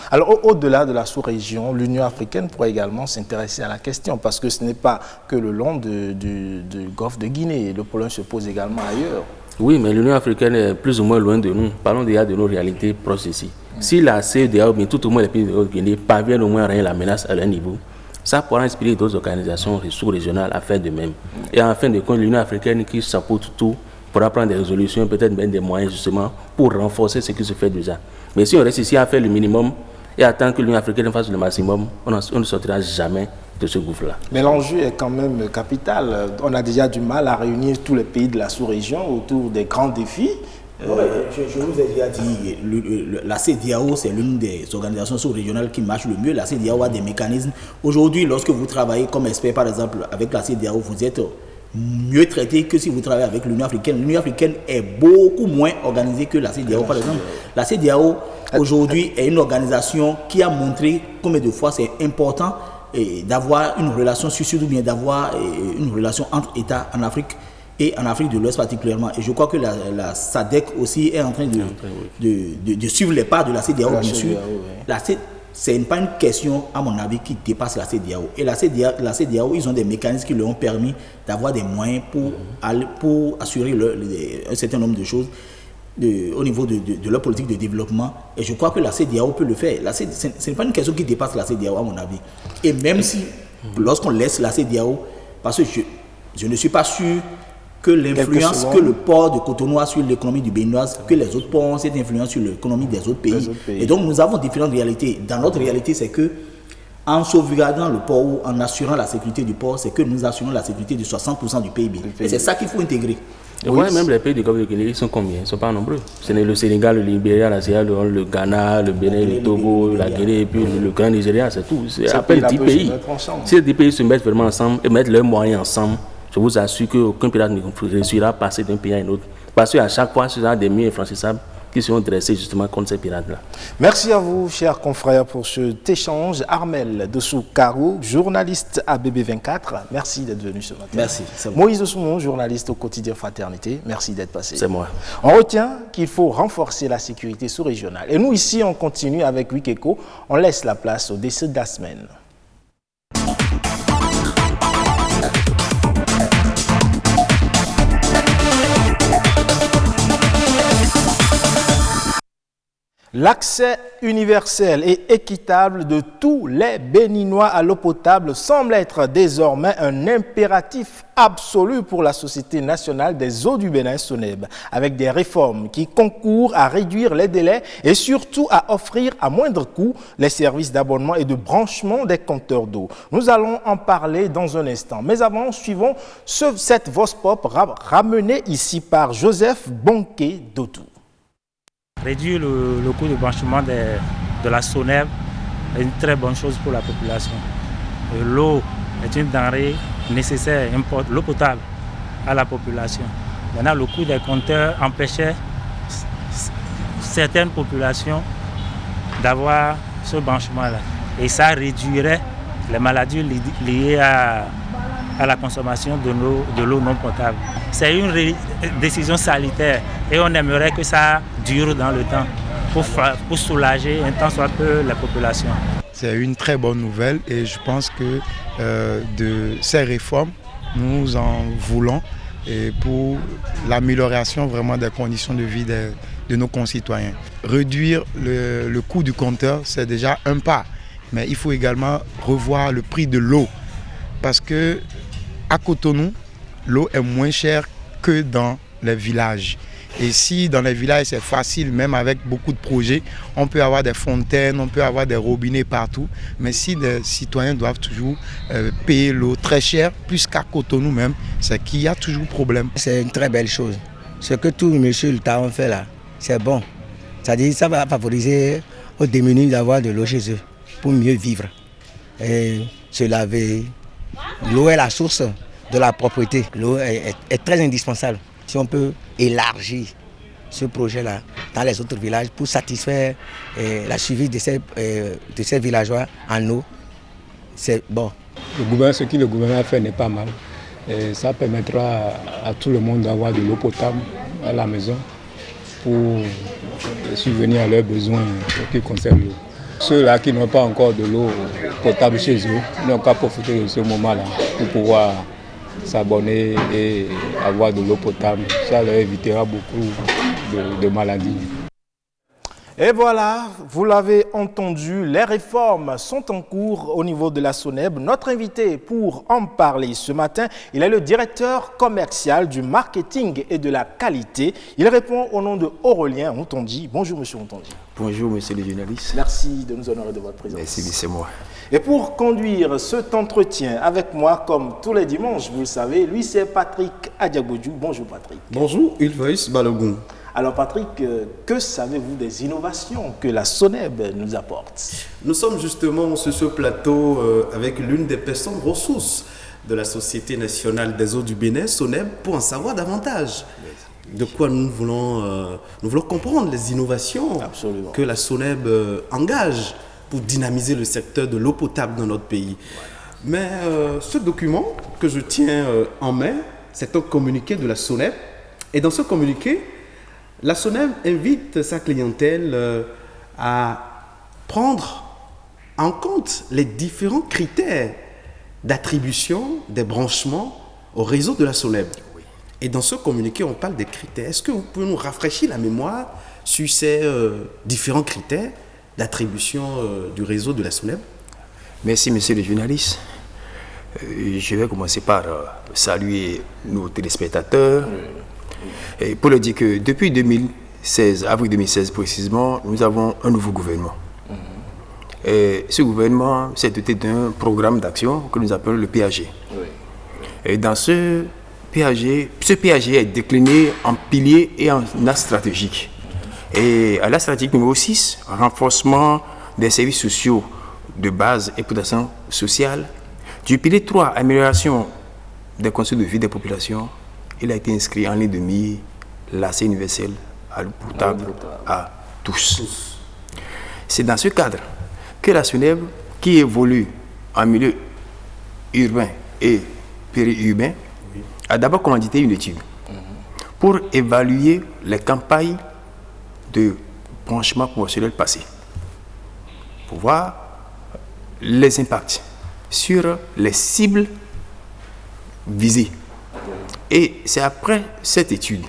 Alors, au-delà de la sous-région, l'Union africaine pourrait également s'intéresser à la question, parce que ce n'est pas que le long du golfe de Guinée. Le problème se pose également ailleurs. Oui, mais l'Union africaine est plus ou moins loin de nous. Parlons déjà de nos réalités proches ici. Si la CEDEAO, mais tout au moins les pays de Guinée, parviennent au moins à régler la menace à leur niveau, ça pourra inspirer d'autres organisations sous-régionales à faire de même. Et en fin de compte, l'Union africaine qui chapeaute tout pourra prendre des résolutions, peut-être même des moyens justement pour renforcer ce qui se fait déjà. Mais si on reste ici à faire le minimum et attendre que l'Union africaine fasse le maximum, on ne sortira jamais de ce gouffre-là. Mais l'enjeu est quand même capital. On a déjà du mal à réunir tous les pays de la sous-région autour des grands défis. Je vous ai déjà dit, la CEDEAO, c'est l'une des organisations sous-régionales qui marche le mieux. La CEDEAO a des mécanismes. Aujourd'hui, lorsque vous travaillez comme expert, par exemple, avec la CEDEAO, vous êtes mieux traité que si vous travaillez avec l'Union africaine. L'Union africaine est beaucoup moins organisée que la CEDEAO, par exemple. La CEDEAO, aujourd'hui, est une organisation qui a montré combien de fois c'est important d'avoir une relation sud-sud ou bien d'avoir une relation entre États en Afrique et en Afrique de l'Ouest particulièrement. Et je crois que la SADC aussi est en train de suivre les pas de la CEDEAO, bien sûr. Ce n'est pas une question, à mon avis, qui dépasse la CEDEAO. Et la CEDEAO, ils ont des mécanismes qui leur ont permis d'avoir des moyens pour assurer un certain nombre de choses au niveau de leur politique de développement. Et je crois que la CEDEAO peut le faire. Ce n'est pas une question qui dépasse la CEDEAO, à mon avis. Et même si, lorsqu'on laisse la CEDEAO, parce que je ne suis pas sûr que l'influence que le port de Cotonou a sur l'économie du Béninoise, que les autres ports ont cette influence sur l'économie des autres pays. Et donc nous avons différentes réalités. Dans notre réalité, c'est que en sauvegardant le port ou en assurant la sécurité du port, c'est que nous assurons la sécurité de 60% du PIB. Et c'est ça qu'il faut intégrer. Et oui, même les pays du Golfe de Guinée, ils sont combien? Ils ne sont pas nombreux. Ce n'est le Sénégal, le Libéria, la Sierra Leone, le Ghana, le Bénin, le Togo, la Guinée, et puis le Grand Nigeria, c'est tout. C'est à peine 10 pays. Si les 10 pays se mettent vraiment ensemble et mettent leurs moyens ensemble, je vous assure qu'aucun pirate ne réussira à passer d'un pays à un autre. Parce qu'à chaque fois, ce sont des murs infranchissables qui seront dressés justement contre ces pirates-là. Merci à vous, chers confrères, pour cet échange. Armel Dessou-Karou, journaliste à BB24, merci d'être venu ce matin. Merci. Moïse Soumon, journaliste au quotidien Fraternité, merci d'être passé. C'est moi. On retient qu'il faut renforcer la sécurité sous-régionale. Et nous, ici, on continue avec WIC-ECO. On laisse la place au décès de la semaine. L'accès universel et équitable de tous les Béninois à l'eau potable semble être désormais un impératif absolu pour la Société nationale des eaux du Bénin, SONEB, avec des réformes qui concourent à réduire les délais et surtout à offrir à moindre coût les services d'abonnement et de branchement des compteurs d'eau. Nous allons en parler dans un instant. Mais avant, suivons cette voix pop ramenée ici par Joseph Bonquet d'Otou. Réduire le coût de branchement de la SONEB est une très bonne chose pour la population. L'eau est une denrée nécessaire, l'eau potable à la population. Maintenant, le coût des compteurs empêchait certaines populations d'avoir ce branchement-là. Et ça réduirait les maladies liées à la consommation de l'eau non potable. C'est une décision salutaire et on aimerait que ça dure dans le temps pour soulager un tant soit peu la population. C'est une très bonne nouvelle et je pense que de ces réformes, nous en voulons et pour l'amélioration vraiment des conditions de vie de nos concitoyens. Réduire le coût du compteur, c'est déjà un pas, mais il faut également revoir le prix de l'eau parce que à Cotonou, l'eau est moins chère que dans les villages. Et si dans les villages c'est facile, même avec beaucoup de projets, on peut avoir des fontaines, on peut avoir des robinets partout, mais si les citoyens doivent toujours payer l'eau très cher, plus qu'à Cotonou même, c'est qu'il y a toujours problème. C'est une très belle chose. Ce que tout monsieur le Taon fait là, c'est bon. C'est-à-dire ça va favoriser aux démunis d'avoir de l'eau chez eux pour mieux vivre et se laver. L'eau est la source de la propriété. L'eau est très indispensable. Si on peut élargir ce projet-là dans les autres villages pour satisfaire la suivi de ces villageois en eau, c'est bon. Ce que le gouvernement a fait n'est pas mal. Et ça permettra à tout le monde d'avoir de l'eau potable à la maison pour subvenir à leurs besoins qui concernent l'eau. Ceux-là qui n'ont pas encore de l'eau potable chez eux n'ont qu'à profiter de ce moment-là pour pouvoir s'abonner et avoir de l'eau potable. Ça leur évitera beaucoup de maladies. Et voilà, vous l'avez entendu, les réformes sont en cours au niveau de la SONEB. Notre invité pour en parler ce matin, il est le directeur commercial du marketing et de la qualité. Il répond au nom de Aurélien Ontondi. Bonjour monsieur Ontondi. Bonjour monsieur le journaliste. Merci de nous honorer de votre présence. Merci, c'est moi. Et pour conduire cet entretien avec moi, comme tous les dimanches, vous le savez, lui c'est Patrick Adiagodjou. Bonjour Patrick. Bonjour, Ilvaïs Balogun. Alors Patrick, que savez-vous des innovations que la SONEB nous apporte? Nous sommes justement sur ce plateau avec l'une des personnes ressources de la Société nationale des eaux du Bénin, SONEB, pour en savoir davantage. De quoi nous voulons comprendre les innovations que la SONEB engage pour dynamiser le secteur de l'eau potable dans notre pays. Mais ce document que je tiens en main, c'est un communiqué de la SONEB. Et dans ce communiqué, la SONEB invite sa clientèle à prendre en compte les différents critères d'attribution des branchements au réseau de la SONEB. Et dans ce communiqué, on parle des critères. Est-ce que vous pouvez nous rafraîchir la mémoire sur ces différents critères d'attribution du réseau de la SONEB? Merci, monsieur le journaliste. Je vais commencer par saluer nos téléspectateurs. Et pour leur dire que depuis 2016, avril 2016 précisément, nous avons un nouveau gouvernement. Et ce gouvernement s'est doté d'un programme d'action que nous appelons le PAG. Et dans ce PAG est décliné en piliers et en axe stratégique. Et à la stratégie numéro 6, renforcement des services sociaux de base et protection sociale. Du pilier 3, amélioration des conditions de vie des populations. Il a été inscrit en ligne de mire l'accès universel à l'eau potable à tous. C'est dans ce cadre que la SONEB, qui évolue en milieu urbain et périurbain, a d'abord commandité une étude pour évaluer les campagnes de branchement promotionnel passé, pour voir les impacts sur les cibles visées. Et c'est après cette étude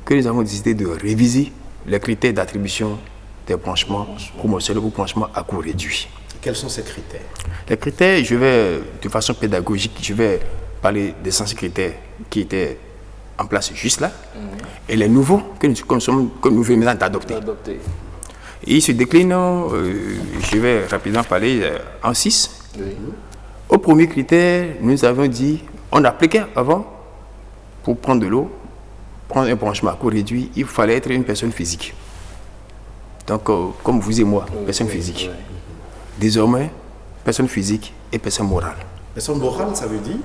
que nous avons décidé de réviser les critères d'attribution des branchements promotionnels ou branchements à coût réduit. Quels sont ces critères? Les critères, je vais, de façon pédagogique, je vais parler des 106 critères qui étaient en place juste là, et les nouveaux que nous venons d'adopter. Ils se déclinent, je vais rapidement parler en 6. Au premier critère, nous avons dit, on appliquait avant, pour prendre de l'eau, prendre un branchement à coût réduit, il fallait être une personne physique. Donc, comme vous et moi, personne physique. Désormais, personne physique et personne morale. Personne morale, ça veut dire?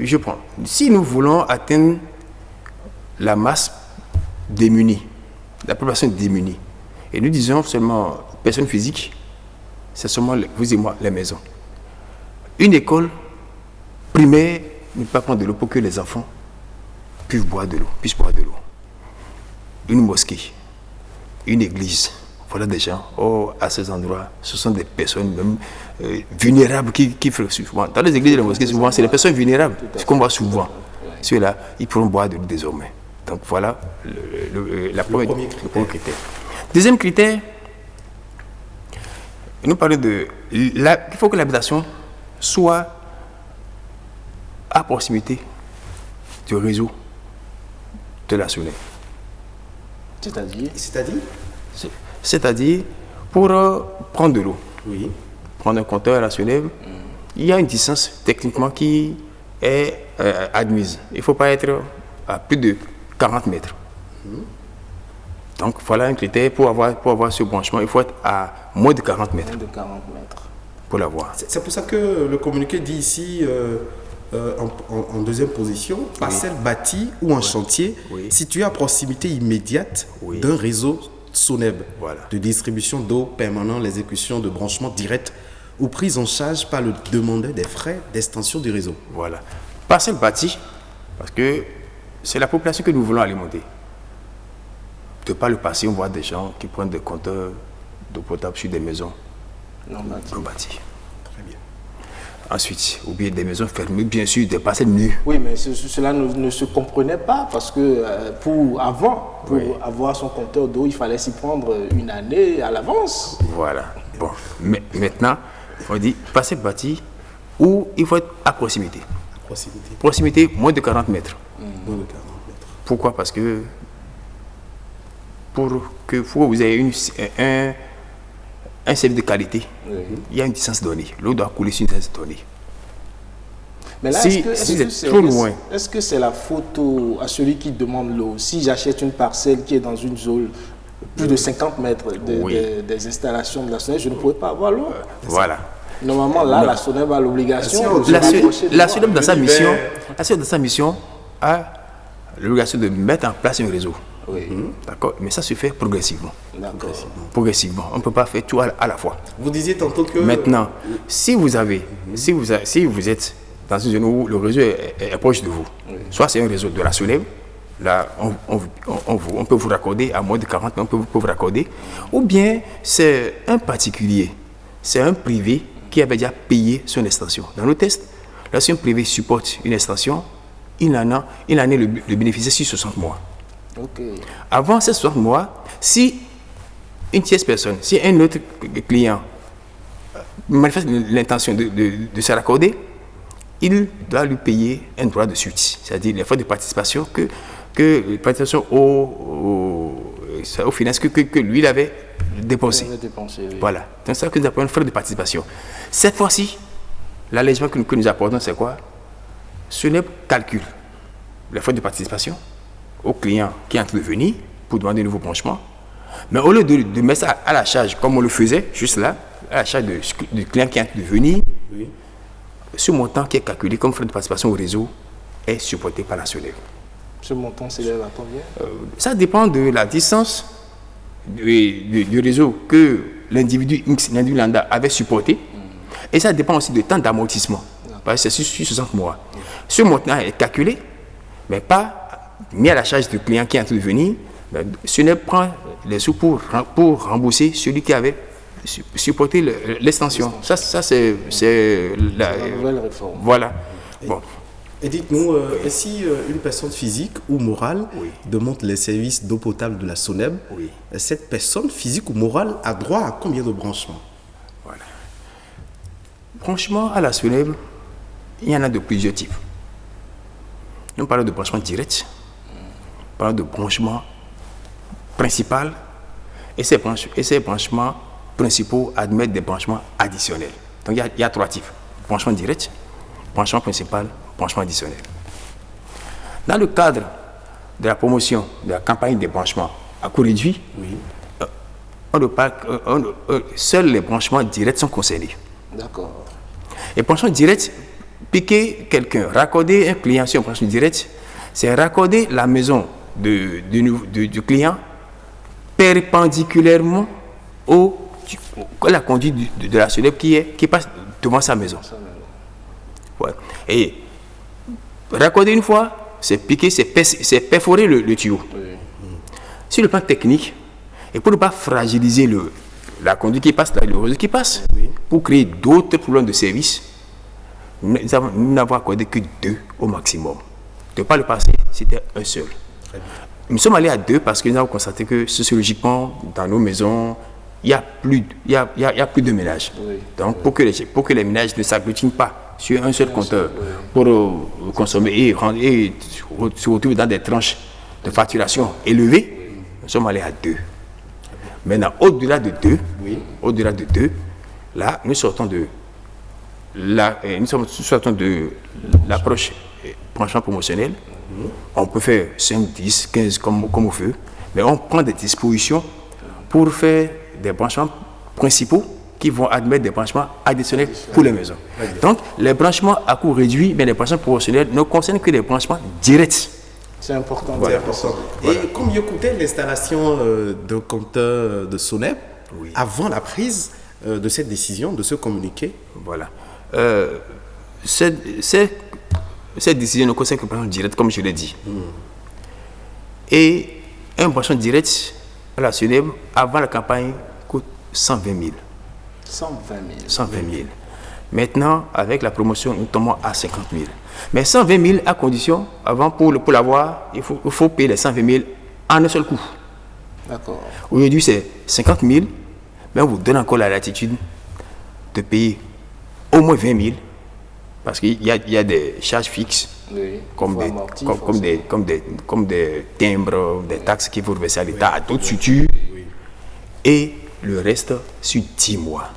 Je prends. Si nous voulons atteindre la masse démunie, la population démunie, et nous disons seulement personne physique, c'est seulement vous et moi, les maisons. Une école primaire ne pas prendre de l'eau pour que les enfants puissent boire de l'eau. Une mosquée, une église, voilà des gens, à ces endroits, ce sont des personnes même vulnérables qui font souvent. Dans les églises et les mosquées, souvent, c'est les personnes vulnérables, ce qu'on voit souvent. Ceux-là, ils pourront boire de l'eau désormais. Donc voilà le premier critère. Deuxième critère, nous parlons il faut que l'habitation soit à proximité du réseau de la SONEB. C'est-à-dire, pour prendre de l'eau, prendre un compteur à la SONEB, il y a une distance techniquement qui est admise. Il ne faut pas être à plus de 40 mètres. Donc voilà un critère pour avoir ce branchement. Il faut être à moins de 40 mètres. Pour l'avoir. C'est pour ça que le communiqué dit ici, en deuxième position, parcelle bâtie ou en chantier située à proximité immédiate d'un réseau SONEB de distribution d'eau permanent, l'exécution de branchements directs ou prise en charge par le demandeur des frais d'extension du réseau. Voilà. Parcelle bâtie, parce que c'est la population que nous voulons alimenter. De par le passé, on voit des gens qui prennent des compteurs d'eau potable sur des maisons non bâties. Très bien. Ensuite, ou bien des maisons fermées, bien sûr, des parcelles nues. Oui, mais cela ne se comprenait pas parce que pour avoir son compteur d'eau, il fallait s'y prendre une année à l'avance. Voilà. Bon, mais maintenant, on dit parcelle bâtie ou il faut être à proximité. Proximité, moins de 40 mètres. Moins de 40 mètres. Pourquoi? Parce que pour que vous ayez un service de qualité, il y a une distance donnée. L'eau doit couler sur une distance donnée. Mais là, si vous êtes trop loin. Est-ce que c'est la faute à celui qui demande l'eau? Si j'achète une parcelle qui est dans une zone plus de 50 mètres des installations de la SONEB, je ne pourrais pas avoir l'eau. Voilà. Normalement, là, la SONEB a l'obligation de la SONEB dans sa mission a l'obligation de mettre en place un réseau. D'accord, mais ça se fait progressivement. Progressivement. On ne peut pas faire tout à la fois. Vous disiez tantôt que... Maintenant, si vous êtes dans une zone où le réseau est proche de vous, soit c'est un réseau de la SONEB, là, on peut vous raccorder à moins de 40, on peut vous raccorder, ou bien c'est un particulier, c'est un privé qui avait déjà payé son extension. Dans nos tests, lorsqu'un privé supporte une extension, il en a le bénéficier sur 60 mois. Avant ces 60 mois, si une tierce personne, si un autre client manifeste l'intention de se raccorder, il doit lui payer un droit de suite, c'est-à-dire les frais de participation aux finances que lui il avait dépensé. Voilà. C'est ça que nous appelons frais de participation. Cette fois-ci, l'allègement que nous apportons, c'est quoi? SONEB calcule les frais de participation au client qui est intervenu pour demander un nouveau branchement. Mais au lieu de mettre ça à la charge, comme on le faisait juste là, à la charge du client qui est intervenu, ce montant qui est calculé comme frais de participation au réseau est supporté par la SONEB. Ce montant s'élève à combien? Ça dépend de la distance du réseau que l'individu lambda avait supporté. Et ça dépend aussi du temps d'amortissement. Parce que c'est sur 60 mois. Ce montant est calculé, mais pas mis à la charge du client qui est intervenu. SONEB prend les sous pour rembourser celui qui avait supporté l'extension. Ça c'est la nouvelle réforme. Voilà. Bon. Et dites-nous, si une personne physique ou morale demande les services d'eau potable de la SONEB, cette personne physique ou morale a droit à combien de branchements? Voilà. Branchement à la SONEB, il y en a de plusieurs types. Nous parlons de branchement direct, nous parlons de branchement principal, et ces branchements principaux admettent des branchements additionnels. Donc il y a trois types: branchement direct, branchement principal, branchement additionnel. Dans le cadre de la promotion de la campagne des branchements à coût réduit, seuls les branchements directs sont concernés. D'accord. Les branchements directs, piquer quelqu'un, raccorder un client sur un branchement direct, c'est raccorder la maison du client perpendiculairement à la conduite de la SONEB qui passe devant sa maison. Ouais. Et raccorder une fois, c'est piquer, c'est perforer le tuyau. Sur le plan technique, et pour ne pas fragiliser la conduite qui passe, le réseau qui passe, pour créer d'autres problèmes de service, nous n'avons accordé que 2 au maximum. De par le passé, c'était un seul. Nous sommes allés à 2 parce que nous avons constaté que sociologiquement, dans nos maisons, il n'y a plus de ménages. Donc, pour que les ménages ne s'agglutinent pas sur un seul compteur pour consommer et se retrouver dans des tranches de facturation élevées, nous sommes allés à 2. Maintenant, au-delà de 2, là, nous sortons de l'approche branchement promotionnel. On peut faire 5, 10, 15 comme on veut, mais on prend des dispositions pour faire des branchements principaux qui vont admettre des branchements additionnels pour les maisons. Donc, les branchements à coût réduit, mais les branchements promotionnels ne concernent que les branchements directs. C'est important. Voilà. Et combien coûtait l'installation d'un compteur de SONEB avant la prise de cette décision, de ce communiqué? Voilà. Cette décision ne concerne que le branchement direct, comme je l'ai dit. Et un branchement direct à la SONEB, avant la campagne, coûte 120 000. 120 000. Maintenant, avec la promotion, nous tombons à 50 000. Mais 120 000 à condition, avant pour l'avoir, il faut payer les 120 000 en un seul coup. D'accord. Aujourd'hui, c'est 50 000, mais on vous donne encore la latitude de payer au moins 20 000, parce qu'il y a des charges fixes, comme des timbres, des taxes qu'il faut reverser à l'État, à d'autres structures, et le reste sur 10 mois.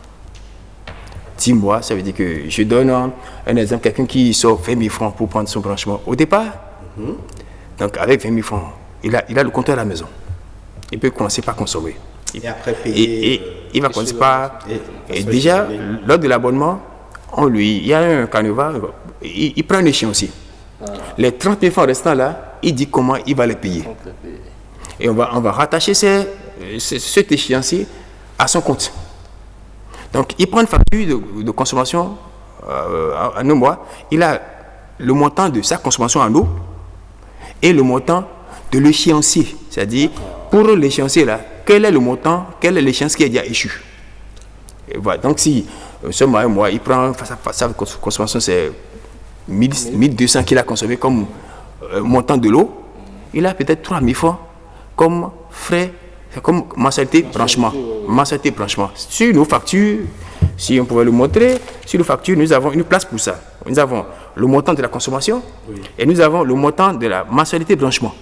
10 mois, ça veut dire que je donne un exemple, quelqu'un qui sort 20 000 francs pour prendre son branchement au départ. Donc avec 20 000 francs, il a le compteur à la maison. Il peut commencer par consommer. Et après payer. Et il va commencer par... Et déjà, lors de l'abonnement, il y a un carnaval, il prend un échéancier. Les 30 000 francs restants là, il dit comment il va les payer. Et on va rattacher cet échéancier à son compte. Donc, il prend une facture de consommation en un mois. Il a le montant de sa consommation en eau et le montant de l'échéancier. C'est-à-dire, pour l'échéancier là, quel est le montant, quel est l'échéance qui est déjà échu. Et voilà. Donc, si ce mois, il prend sa consommation, c'est 1200 qu'il a consommé comme montant de l'eau, il a peut-être 3000 francs comme frais. C'est comme mensualité branchement. Sur nos factures, si on pouvait le montrer, sur nos factures, nous avons une place pour ça. Nous avons le montant de la consommation et nous avons le montant de la mensualité branchement.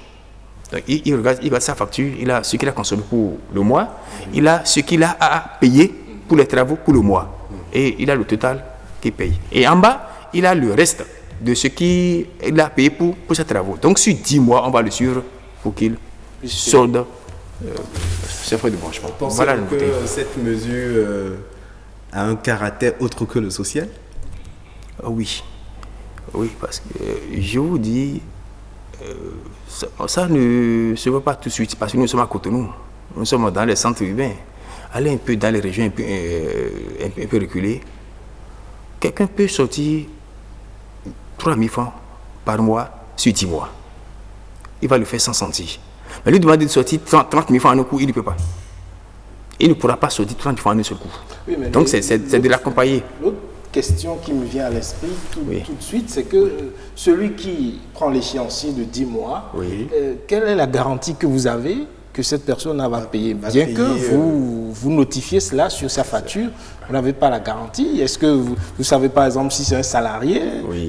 Donc, il regarde sa facture, il a ce qu'il a consommé pour le mois, il a ce qu'il a à payer pour les travaux pour le mois. Et il a le total qu'il paye. Et en bas, il a le reste de ce qu'il a payé pour ses travaux. Donc, sur 10 mois, on va le suivre pour qu'il solde ses frais de branchement. Pensez-vous que cette mesure a un caractère autre que le social? Oui, parce que je vous dis, ça ne se voit pas tout de suite, parce que nous sommes à Cotonou, nous sommes dans les centres urbains. Allez un peu dans les régions un peu reculées, quelqu'un peut sortir 3 000 francs par mois sur 10 mois. Il va le faire sans sentir. Mais lui demander de sortir 30 000 francs en un coup, il ne peut pas. Il ne pourra pas sortir 30 000 francs en un seul coup. Oui, donc c'est de l'accompagner. L'autre question qui me vient à l'esprit tout de suite, c'est que celui qui prend l'échéancier de 10 mois, quelle est la garantie que vous avez que cette personne va payer? Bien que vous notifiez cela sur sa facture, vous n'avez pas la garantie. Est-ce que vous savez par exemple si c'est un salarié,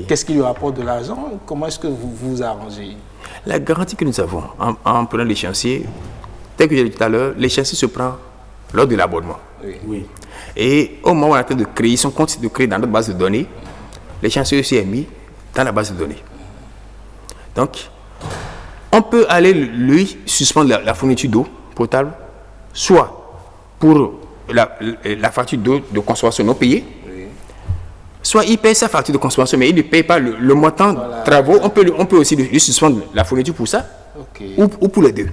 qu'est-ce qui lui rapporte de l'argent? Comment est-ce que vous vous arrangez? La garantie que nous avons en prenant l'échéancier, tel que j'ai dit tout à l'heure, l'échéancier se prend lors de l'abonnement. Et au moment où on est en train de créer son compte, de créer dans notre base de données, l'échéancier aussi est mis dans la base de données. Donc, on peut aller lui suspendre la fourniture d'eau potable, soit pour la facture d'eau de consommation non payée, soit il paye sa facture de consommation, mais il ne paye pas le montant de travaux. On peut aussi lui suspendre la fourniture pour ça, ou pour les deux.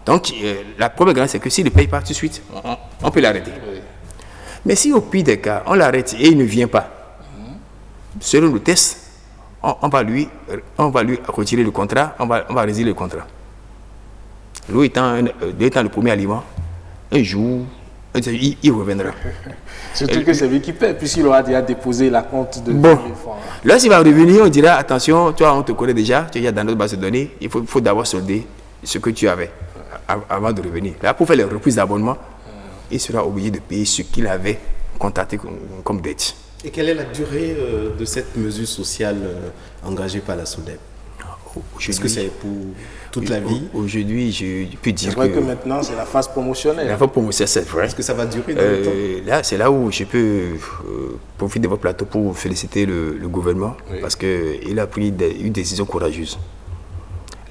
Donc, la première garantie, c'est que s'il ne paye pas tout de suite, on peut l'arrêter. Mais si au pire des cas, on l'arrête et il ne vient pas, selon le test, on va lui retirer le contrat, on va résilier le contrat. L'eau étant le premier aliment, un jour, il reviendra. Surtout que c'est lui qui paie, puisqu'il aura déjà déposé la compte de 2000 francs. Là, s'il va revenir, on dira attention, toi, on te connaît déjà, tu es dans notre base de données, il faut d'abord solder ce que tu avais avant de revenir. Là, pour faire les reprises d'abonnement, il sera obligé de payer ce qu'il avait contracté comme dette. Et quelle est la durée de cette mesure sociale engagée par la SONEB? Est-ce que c'est pour toute la vie? Aujourd'hui, je peux dire c'est vrai que maintenant, c'est la phase promotionnelle. La phase promotionnelle, c'est vrai. Est-ce que ça va durer dans le temps? Là, c'est là où je peux profiter de votre plateau pour féliciter le gouvernement, parce qu'il a pris une décision courageuse.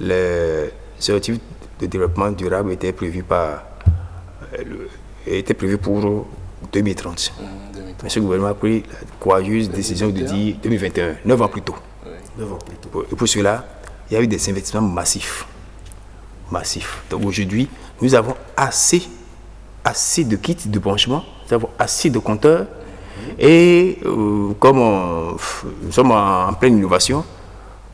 Ce objectif de développement durable était prévu pour 2030. Mais ce gouvernement a pris la courageuse décision de dire 2021, 9 ans plus tôt. 9 ans plus tôt. Et pour cela, il y a eu des investissements massifs. Donc aujourd'hui, nous avons assez de kits de branchement, nous avons assez de compteurs. Et comme nous sommes en pleine innovation,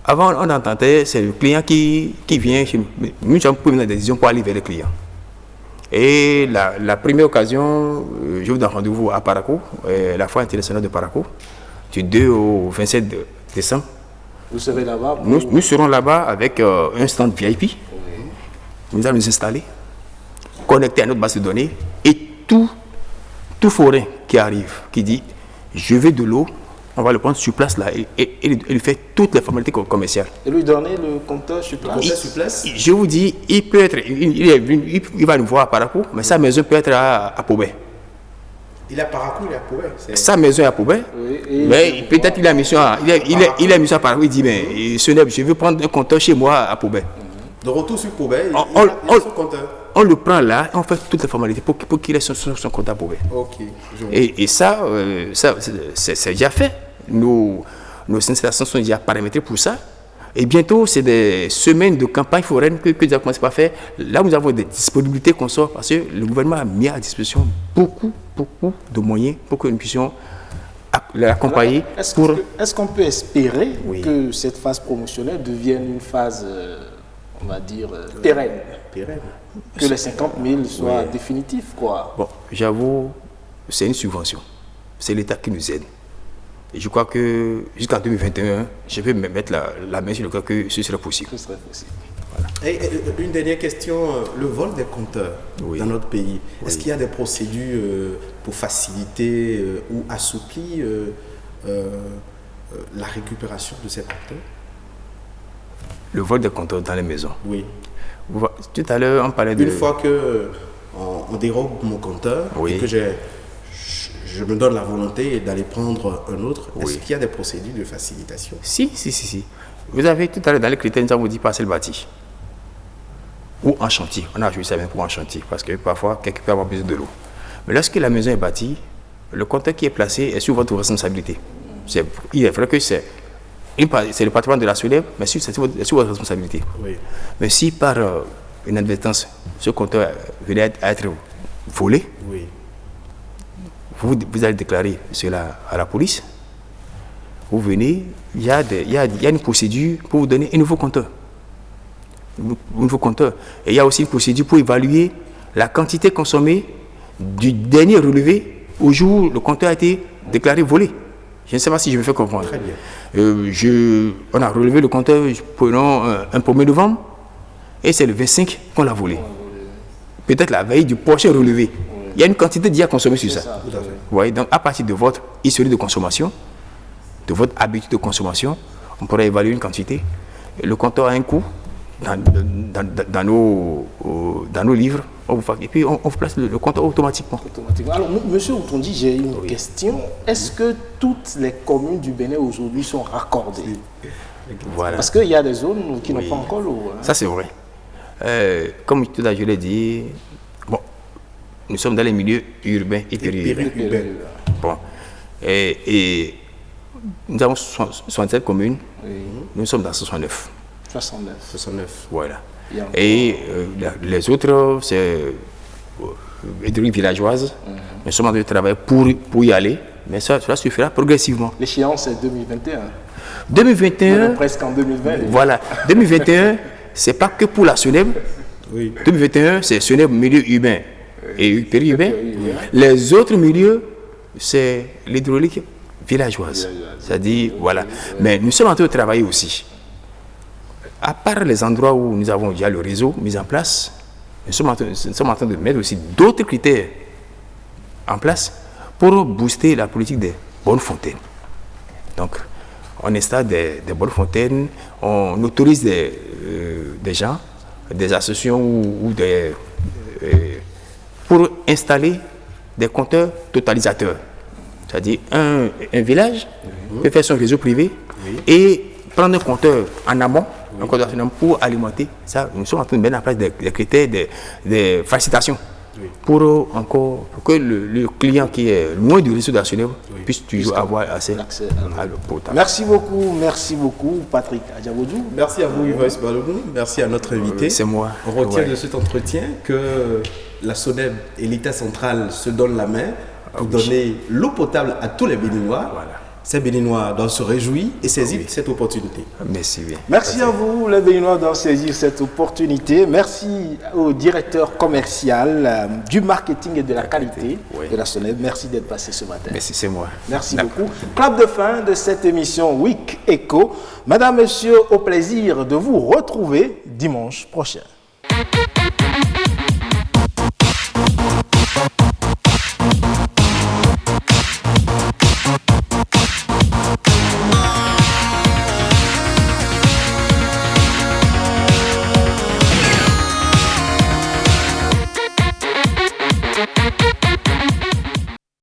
avant on entendait c'est le client qui vient chez nous. Nous avons pris une décision pour aller vers le client. Et la première occasion, je vous donne rendez-vous à Parakou, la foire internationale de Parakou, du 2 au 27 décembre. Vous serez là-bas Nous serons là-bas avec un stand VIP. Oui. Nous allons nous installer, connecter à notre base de données et tout forain qui arrive, qui dit je veux de l'eau, on va le prendre sur place là et lui faire toutes les formalités commerciales. Et lui donner le compteur sur place. Je vous dis, il peut être, il va nous voir à Parakou, mais sa maison peut être à Pobé. Il est à Parakou, il est à Pobé. Sa maison est à Pobé, mais peut-être il a mission à Parakou, il dit mais je veux prendre un compteur chez moi à Pobé. De retour sur Pobé, il a son compteur. On le prend là et on fait toutes les formalités pour qu'il ait son compte à Pobé. Et ça, c'est déjà fait. Nos installations sont déjà paramétrées pour ça. Et bientôt, c'est des semaines de campagne foraine que nous avons commencé par faire. Là, nous avons des disponibilités qu'on sort parce que le gouvernement a mis à disposition beaucoup de moyens pour que nous puissions l'accompagner. Est-ce qu'on peut espérer que cette phase promotionnelle devienne une phase, on va dire, pérenne? Que les 50 000 soient définitifs, quoi. Bon, j'avoue, c'est une subvention. C'est l'État qui nous aide. Et je crois que jusqu'en 2021, je vais me mettre la main sur le cas que ce serait possible. Ce serait possible. Voilà. Et une dernière question, le vol des compteurs dans notre pays, est-ce qu'il y a des procédures pour faciliter ou assouplir la récupération de ces compteurs? Le vol des compteurs dans les maisons? Oui. Tout à l'heure, on parlait de... Une fois qu'on dérobe mon compteur et que je me donne la volonté d'aller prendre un autre, est-ce qu'il y a des procédures de facilitation? Si. Vous avez tout à l'heure dans les critères, nous avons dit parcelle bâtie. Ou en chantier. On a joué ça même pour en chantier, parce que parfois, quelqu'un peut avoir besoin de l'eau. Mais lorsque la maison est bâtie, le compteur qui est placé est sur votre responsabilité. Il est vrai que c'est le patrimoine de la SONEB, mais c'est sur votre responsabilité. Oui. Mais si par une inadvertance, ce compteur venait à être volé, vous allez déclarer cela à la police. Vous venez, il y a une procédure pour vous donner un nouveau compteur. Et il y a aussi une procédure pour évaluer la quantité consommée du dernier relevé au jour où le compteur a été déclaré volé. Je ne sais pas si je me fais comprendre. Très bien. On a relevé le compteur, prenons un 1er novembre, et c'est le 25 qu'on l'a volé. Peut-être la veille du prochain relevé. Il y a une quantité d'IA consommée sur ça. Ouais, donc à partir de votre historique de consommation, de votre habitude de consommation, on pourrait évaluer une quantité. Le compteur a un coût dans nos livres, et puis on place le compteur automatiquement. Alors, monsieur Outondi, j'ai une question. Est-ce que toutes les communes du Bénin aujourd'hui sont raccordées? Voilà. Parce qu'il y a des zones qui n'ont pas encore l'eau. Ça, c'est vrai. Comme tout à l'heure, je l'ai dit, nous sommes dans les milieux urbains et périurbains. Bon. Et nous avons 67 communes. Nous sommes dans 69. 69. Voilà. Et les autres, c'est des villageoises. Nous sommes en train de travailler pour y aller, mais cela suffira progressivement. L'échéance est 2021. 2021, presque en 2020. Voilà, 2021, c'est pas que pour la SONEB. Oui. 2021, c'est SONEB milieu humain et périurbain. Les autres milieux, c'est l'hydraulique villageoise. C'est-à-dire, voilà. Mais nous sommes en train de travailler aussi. À part les endroits où nous avons déjà le réseau mis en place, nous sommes en train de mettre aussi d'autres critères en place pour booster la politique des bonnes fontaines. Donc, on installe des bonnes fontaines, on autorise des gens, des associations pour installer des compteurs totalisateurs. C'est-à-dire un village peut faire son réseau privé et prendre un compteur en amont, un compteur pour alimenter ça. Nous sommes en train de mettre en place des critères, des facilitations pour que le client qui est loin du réseau national puisse toujours avoir accès à l'eau potable. Merci beaucoup Patrick Adjavodou. Merci à vous Yves Balogun, merci à notre invité. C'est moi. On retient de cet entretien que la SONEB et l'État central se donnent la main pour donner l'eau potable à tous les Béninois. Voilà. Ces Béninois doivent se réjouir et saisir cette opportunité. Merci bien. Merci à vous, les Béninois, d'en saisir cette opportunité. Merci au directeur commercial du marketing et de la qualité de la SONEB. Merci d'être passé ce matin. Merci, c'est moi. Merci beaucoup. Clap de fin de cette émission Week Echo. Madame, Monsieur, au plaisir de vous retrouver dimanche prochain.